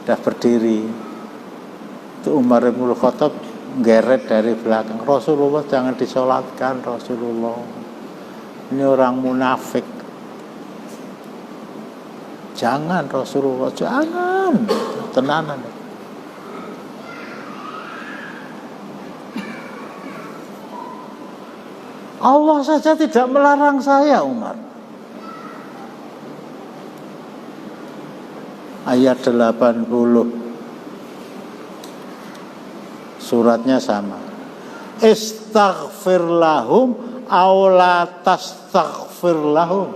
Udah berdiri. Itu Umar bin Khattab geret dari belakang, Rasulullah jangan disolatkan, Rasulullah ini orang munafik. Jangan Rasulullah, jangan. Tenanan. Allah saja tidak melarang saya, Umar. Ayat 80. Suratnya sama. Istaghfir lahum aw la tastaghfir lahum.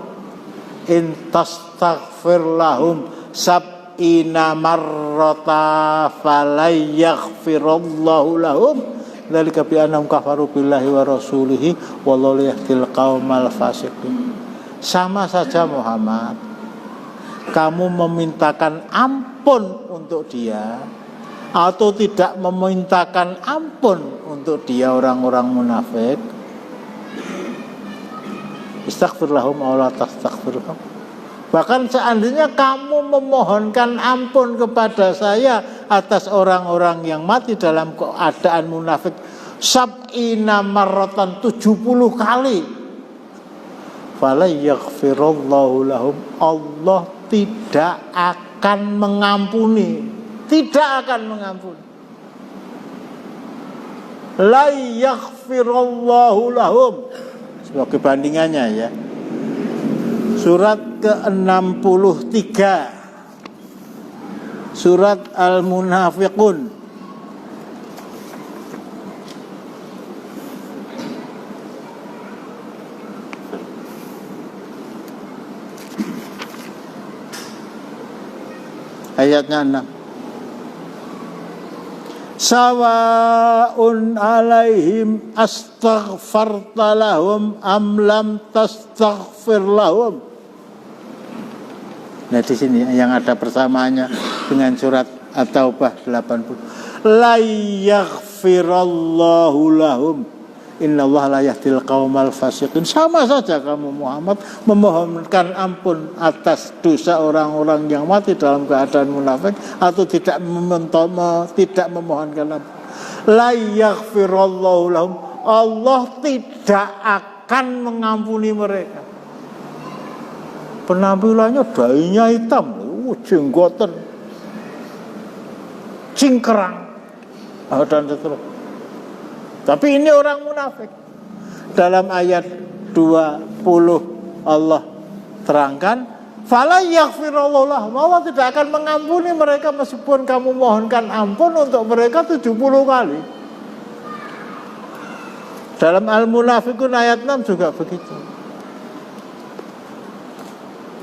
In tastaghfir lahum sab'ina marrata falayaghfirallahu lahum. Dzalika bi annahum kafaru billahi wa rasulihi wallahu yahdil qaumal fasiqin. Sama saja Muhammad, kamu memintakan ampun untuk dia atau tidak memintakan ampun untuk dia orang-orang munafik. Istaghfir lahum aw la tastaghfir lahum. Bahkan seandainya kamu memohonkan ampun kepada saya atas orang-orang yang mati dalam keadaan munafik sab'ina marratan 70 kali, fala yaghfirallahu lahum, Allah tidak akan mengampuni, tidak akan mengampuni. La yaghfirallahu lahum. Sebagai bandingannya ya, surat ke-63, surat Al-Munafiqun, ayatnya 6. Sawa'un alaihim astaghfarta lahum am lam tastaghfir lahum. Nah di sini yang ada persamaannya dengan surat At-Taubah 80. La yaghfirallahu lahum innallaha la yahdil qaumal fasiqin. Sama saja kamu Muhammad memohonkan ampun atas dosa orang-orang yang mati dalam keadaan munafik atau tidak memohonkan ampun. La yaghfirallahu lahum, Allah tidak akan mengampuni mereka. Penampilannya dainya hitam, jenggotan, cingkrang, dan seterusnya. Tapi ini orang munafik. Dalam ayat 20 Allah terangkan, fala yaghfirallahu lahum, Allah tidak akan mengampuni mereka meskipun kamu mohonkan ampun untuk mereka 70 kali. Dalam Al-Munafiqun ayat 6 juga begitu.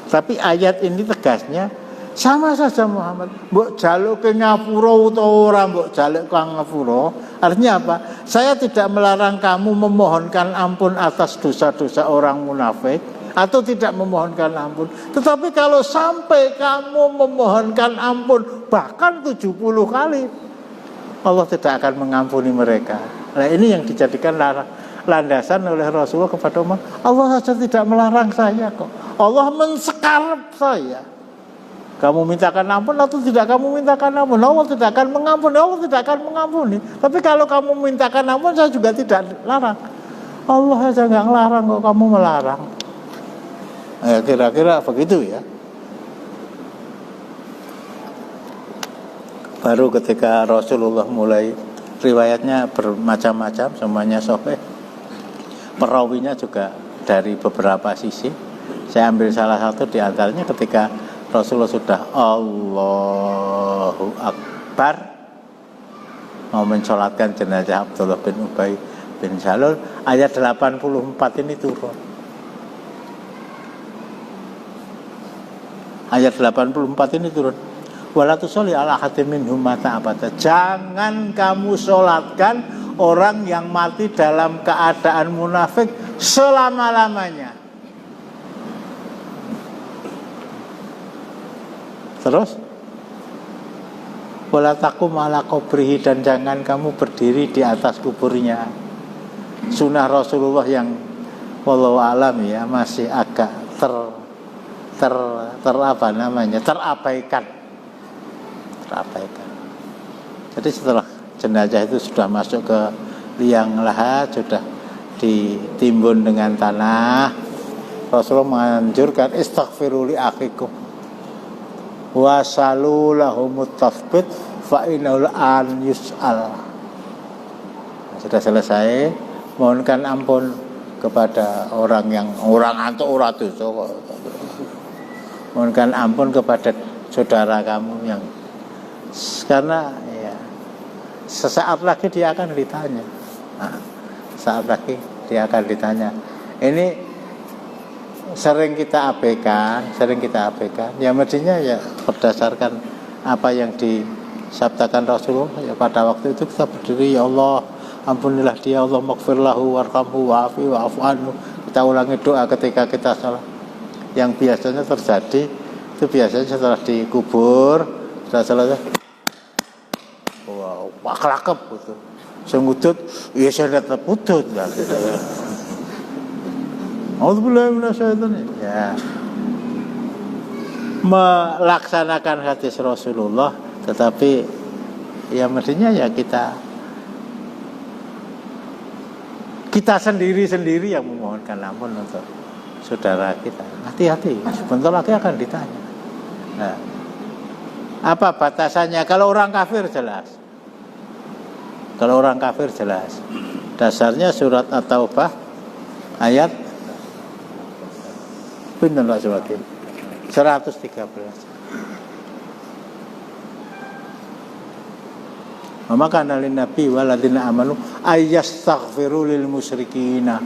Tapi ayat ini tegasnya sama saja Muhammad. Mbok jaluk ke ngapura utawa ora mbok jaluk ke ngapura. Artinya apa? Saya tidak melarang kamu memohonkan ampun atas dosa-dosa orang munafik atau tidak memohonkan ampun. Tetapi kalau sampai kamu memohonkan ampun bahkan 70 kali, Allah tidak akan mengampuni mereka. Nah ini yang dijadikan landasan oleh Rasulullah kepada umat. Allah saja tidak melarang saya kok. Allah mensekarap saya. Kamu mintakan ampun atau tidak kamu mintakan ampun, Allah tidak akan mengampuni, Allah tidak akan mengampuni. Tapi kalau kamu mintakan ampun, saya juga tidak larang. Allah saja nggak ngelarang kok kamu melarang. Ya, kira-kira begitu ya. Baru ketika Rasulullah mulai, riwayatnya bermacam-macam, semuanya sahih. Perawinya juga dari beberapa sisi. Saya ambil salah satu di antaranya ketika Rasulullah sudah Allahu Akbar mau mensolatkan jenazah Abdullah bin Ubay bin Salul, ayat 84 ini turun. Ayat 84 ini turun. Wala tusolli ala ahadin minhum mata abada. Jangan kamu solatkan orang yang mati dalam keadaan munafik selama-lamanya. Terus wala taqum ala qabrihi, dan jangan kamu berdiri di atas kuburnya. Sunnah Rasulullah yang wallahu alam ya masih agak terabaikan. Jadi setelah jenazah itu sudah masuk ke liang lahat, sudah ditimbun dengan tanah, Rasulullah menganjurkan istaghfiru li akhikum. wasalu lahumut tathbit fa innahu an yus'al. Sudah selesai, mohonkan ampun kepada orang antuk ora dosa kok. Mohonkan ampun kepada saudara kamu yang karena ya sesaat lagi dia akan ditanya. Saat lagi dia akan ditanya. Ini sering kita abaikan. Ya mestinya ya berdasarkan apa yang disabdakan Rasulullah ya pada waktu itu kita berdiri, ya Allah ampunilah dia, Allah maghfirlahu warhamhu wa'fu anhu. Kita ulangi doa ketika kita salat. Yang biasanya terjadi itu biasanya setelah dikubur, sudah selesai. Wow, paklakep gitu. Sengudut, ya saya tetap putut lah gitu ya. Auzubillahi minasyaitonir rajim. Ya. Melaksanakan hadis Rasulullah, tetapi ya mestinya ya kita sendiri yang memohonkan ampun untuk saudara kita. Hati-hati, sebentar lagi akan ditanya. Nah, apa batasannya? Kalau orang kafir jelas. Dasarnya surat At-Taubah ayat pinten Pak Subati? 113. Maka nalin Nabi waladina amanu ayyastaghfiru lil musyrikina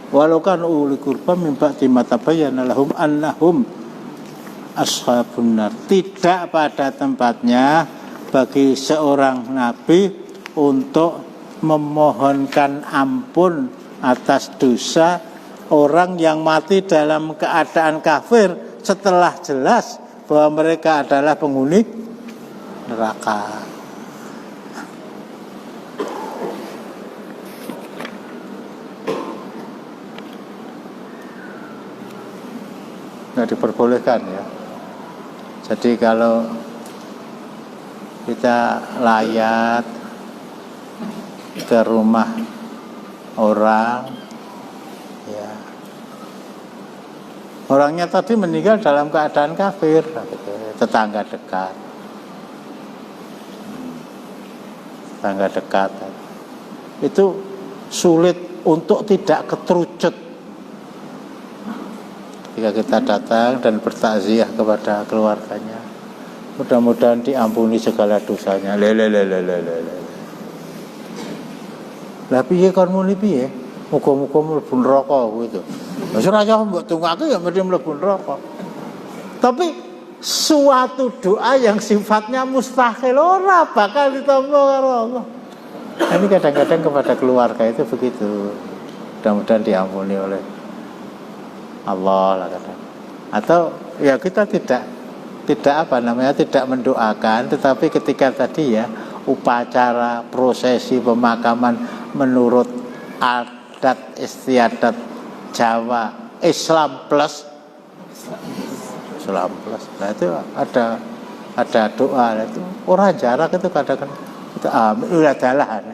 walau kan uli kurba min ba'di ma tabayyana lahum annahum ashabun nar. Tidak pada tempatnya bagi seorang nabi untuk memohonkan ampun atas dosa orang yang mati dalam keadaan kafir setelah jelas bahwa mereka adalah penghuni neraka. Nggak diperbolehkan ya. Jadi kalau kita layat ke rumah orang, ya orangnya tadi meninggal dalam keadaan kafir, tetangga dekat, itu sulit untuk tidak keterucut ketika kita datang dan bertakziah kepada keluarganya. Mudah-mudahan diampuni segala dosanya. Lah piye kon muni piye? Muga-muga mlebu neraka gitu. Wis ora yo mbok tungake ya mesti mlebu neraka. Tapi suatu doa yang sifatnya mustahil ora bakal ditampa karo Allah. Ini kadang-kadang kepada keluarga itu begitu. Mudah-mudahan diampuni oleh Allah lah kadang. Atau ya kita tidak mendoakan, tetapi ketika tadi ya upacara prosesi pemakaman menurut adat istiadat Jawa Islam plus. Nah itu ada doa itu orang jarak itu kadang-kadang itu udah dalah.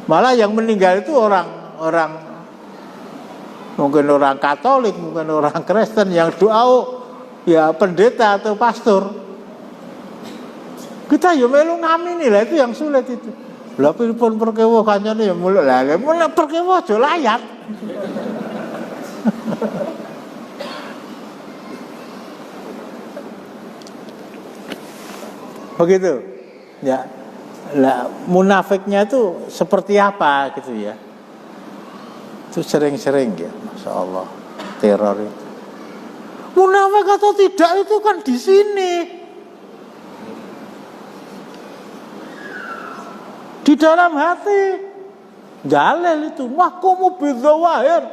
Malah yang meninggal itu orang mungkin orang Katolik, mungkin orang Kristen yang doa ya pendeta atau pastor. Kita ya melu ngamini lah, itu yang sulit itu. Lha pun perkewo kancane ya muluk lah. Muluk perkewo aja layat. Begitu. Ya. Lah munafiknya itu seperti apa gitu ya. Itu sering-sering ya, Masya Allah, teror itu. Munafik atau tidak itu kan di sini, di dalam hati. Jalil itu mahkumu bidzawahir.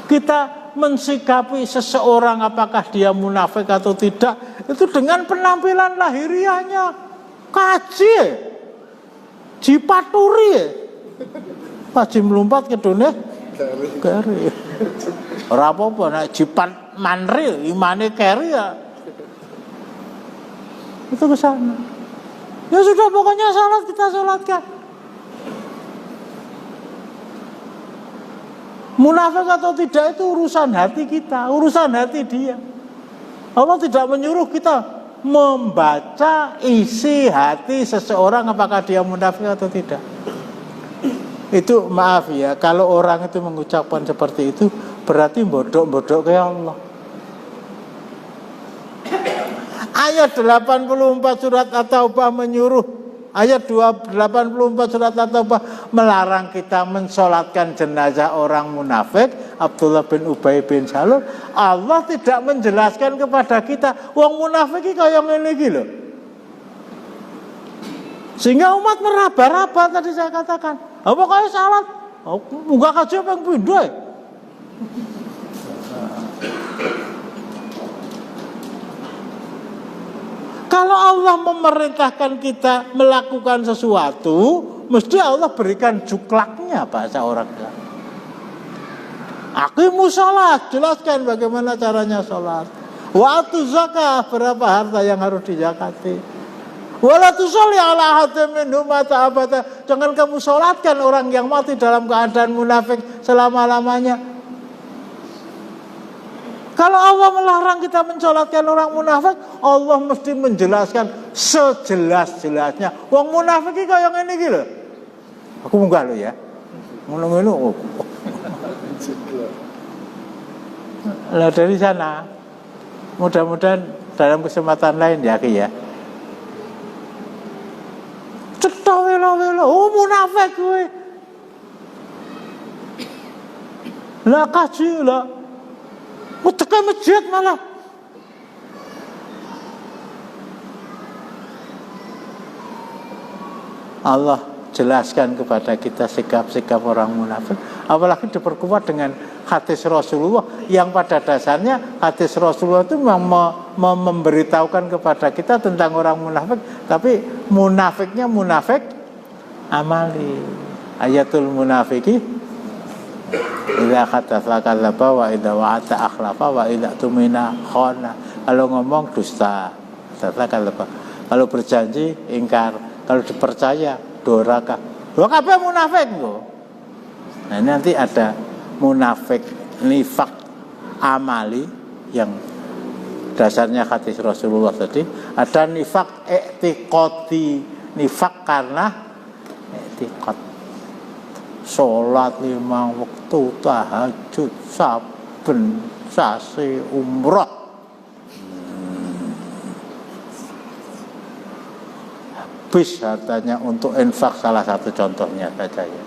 Kita mensikapi seseorang apakah dia munafik atau tidak itu dengan penampilan lahiriahnya. Kaji, jipaturi, paji melompat ke dunia, keri. Ora apa-apa nek jipat manri imane keri ya. Itu ke sana. Ya sudah pokoknya salat kita salatkan. Munafik atau tidak itu urusan hati kita, urusan hati dia. Allah tidak menyuruh kita membaca isi hati seseorang apakah dia munafik atau tidak. Itu maaf ya, kalau orang itu mengucapkan seperti itu berarti bodoh-bodoh kayak Allah. Ayat 84 surat At-Taubah menyuruh, ayat 84 surat At-Taubah melarang kita mensolatkan jenazah orang munafik, Abdullah bin Ubay bin Salul. Allah tidak menjelaskan kepada kita, wong munafik iki kaya ngene iki lho. Sehingga umat meraba-raba tadi saya katakan. Apa kaya salat? Muga kaji ping pindho. Kalau Allah memerintahkan kita melakukan sesuatu, mesti Allah berikan juklaknya bahasa orangnya. Aqimus shalah, jelaskan bagaimana caranya sholat. Wa atuz zakah, berapa harta yang harus dizakati. Wala tusalli ala ahadin minhum mata abada, jangan kamu sholatkan orang yang mati dalam keadaan munafik selama-lamanya. Kalau Allah melarang kita mensolatkan orang munafik, Allah mesti menjelaskan sejelas-jelasnya. Wong munafik iki kaya ngene iki lho. Aku munggah lho ya. Ngono-ngono. Lah dari sana, mudah-mudahan dalam kesempatan lain ya Ki ya. Cetha wela-wela, oh munafik kowe. Lah kaji lah. Tekan masjid malah. Allah jelaskan kepada kita sikap-sikap orang munafik, apalagi diperkuat dengan hadis Rasulullah yang pada dasarnya hadis Rasulullah itu memberitahukan kepada kita tentang orang munafik, tapi munafiknya munafik amali. Ayatul munafiki idza khatatha kadzdzaba wa idza wa'ata akhlafa wa idza tumina khana. Kalau ngomong dusta, kalau berjanji ingkar, kalau dipercaya doraka. Lho kabeh munafik kok. Nah, ini nanti ada munafik nifak amali yang dasarnya hadis Rasulullah tadi, ada nifak i'tiqadi, nifak karena i'tiqad. Sholat 5 waktu, tahajud, saben sasi umrah. Habis hartanya untuk infak, salah satu contohnya saja ya.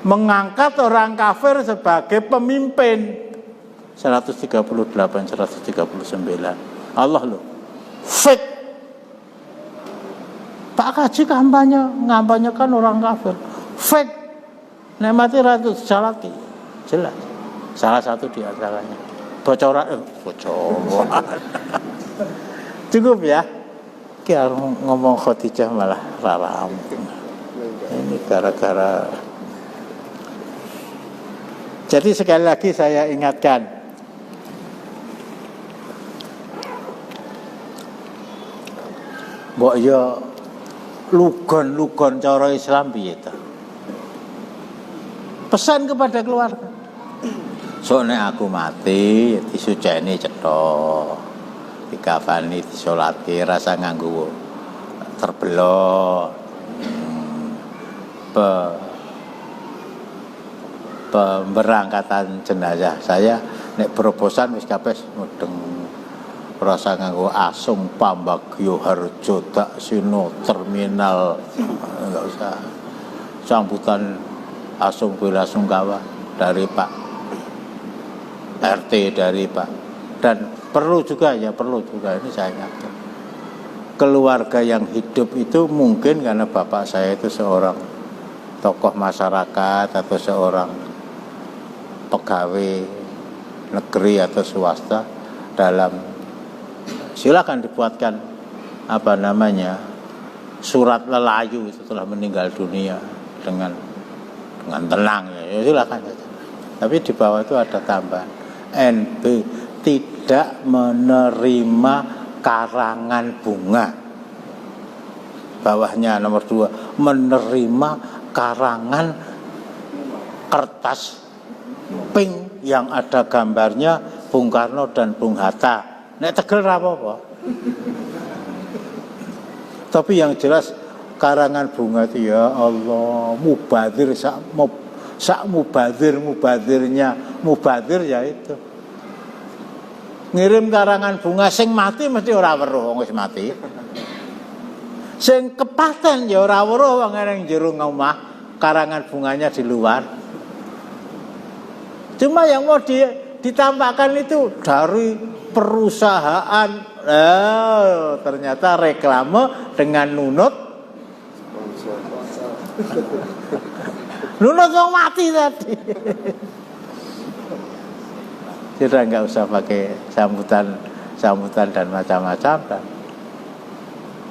Mengangkat orang kafir sebagai pemimpin 138, 139. Allah loh. Fake. Pak Kaji ngampanyekan orang kafir. Fake. Nek mati ratu jalaki. Jelas. Salah satu di antaranya. Bocoran. Cukup ya. Kita ngomong Khadijah malah raram. Ini gara-gara. Jadi sekali lagi saya ingatkan, mbok yo lugon cara Islam piye ta? Pesan kepada keluarga. So nek aku mati disuceni cetha. Dikafani disolatke rasa nganggo terbelok. Pemberangkatan jenazah saya nek proposan wis kabeh mudeng. Rasa nganggo asung Pambagyo Harjo dak sino terminal enggak usah. Sambutan asung bela sungkawa dari Pak RT, dari Pak, dan perlu juga ini saya ingatkan, keluarga yang hidup itu mungkin karena bapak saya itu seorang tokoh masyarakat atau seorang pegawai negeri atau swasta, dalam silakan dibuatkan surat lelayu setelah meninggal dunia dengan tenang ya silakan saja. Tapi di bawah itu ada tambahan NB, tidak menerima karangan bunga. Bawahnya nomor 2, menerima karangan kertas pink yang ada gambarnya Bung Karno dan Bung Hatta. Nek Tegal ra apa-apa. Tapi yang jelas karangan bunga itu ya Allah mubadir sak mubadirnya mubadir ya itu. Ngirim karangan bunga sing mati mesti ora weruh wong wis mati. Sing kepaten ya ora weruh wong ning jero omah karangan bunganya di luar. Cuma yang mau ditampakkan itu dari perusahaan ternyata reklame dengan nunut wong mati tadi. Sudah nggak usah pakai sambutan dan macam-macam.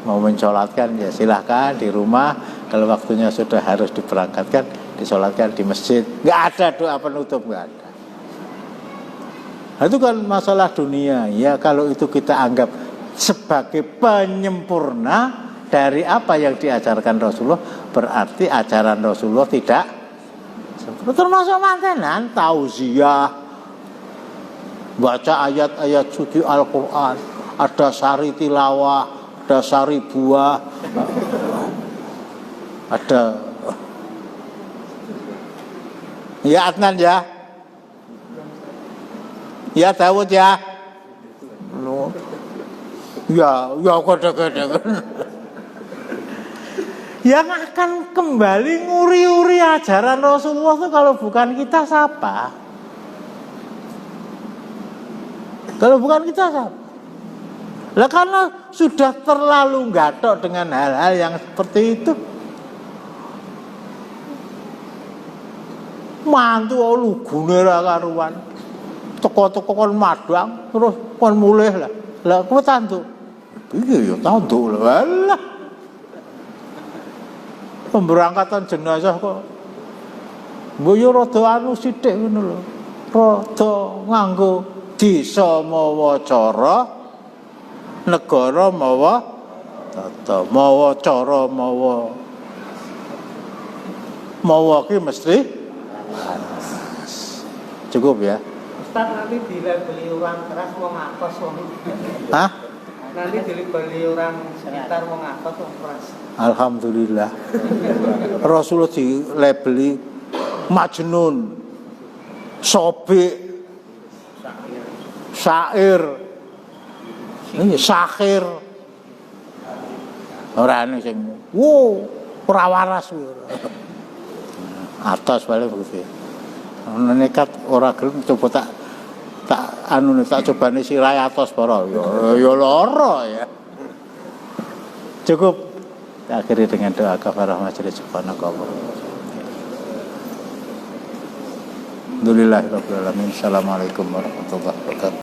Mau mensolatkan ya silahkan di rumah. Kalau waktunya sudah harus diberangkatkan, disolatkan di masjid. Nggak ada doa penutup, nggak ada. Nah, itu kan masalah dunia. Ya kalau itu kita anggap sebagai penyempurna dari apa yang diajarkan Rasulullah, berarti ajaran Rasulullah tidak termasuk mantenan, tauziah, baca ayat-ayat suci Al-Quran, ada sari tilawah, ada sari buah, ada ya Adnan ya, ya Dawud ya, ya kode-kode. Yang akan kembali nguri-uri ajaran Rasulullah itu kalau bukan kita siapa? Kalau bukan kita siapa? Lah karena sudah terlalu gatok dengan hal-hal yang seperti itu. Mantu lugune ra karuan. Teko-teko kon madang terus kon mulih lah. Lah kowe tantu. Piye ya tantu lah. Pemberangkatan jenazah kok mboyo rada anu sithik ngono lho. Rada nganggo desa mawa cara, negara mawa tata, mawa cara mawa ki mesti cukup ya. Ustaz nanti dilabeli orang keras mau ngakos wong. Hah? Nanti dilabeli orang sekitar mau ngakos wong keras. Alhamdulillah. Rasulullah dilabeli majnun, sobek, syair, ini sakhir. Ora ana sing ora waras. Atas balik begitu. Nekat ora gelem coba tak cobane sirai atas para ya lara ya. Cukup. Kita akhiri dengan doa kafarah majelis subhanakallah. Alhamdulillahirabbil alamin. Assalamualaikum warahmatullahi wabarakatuh.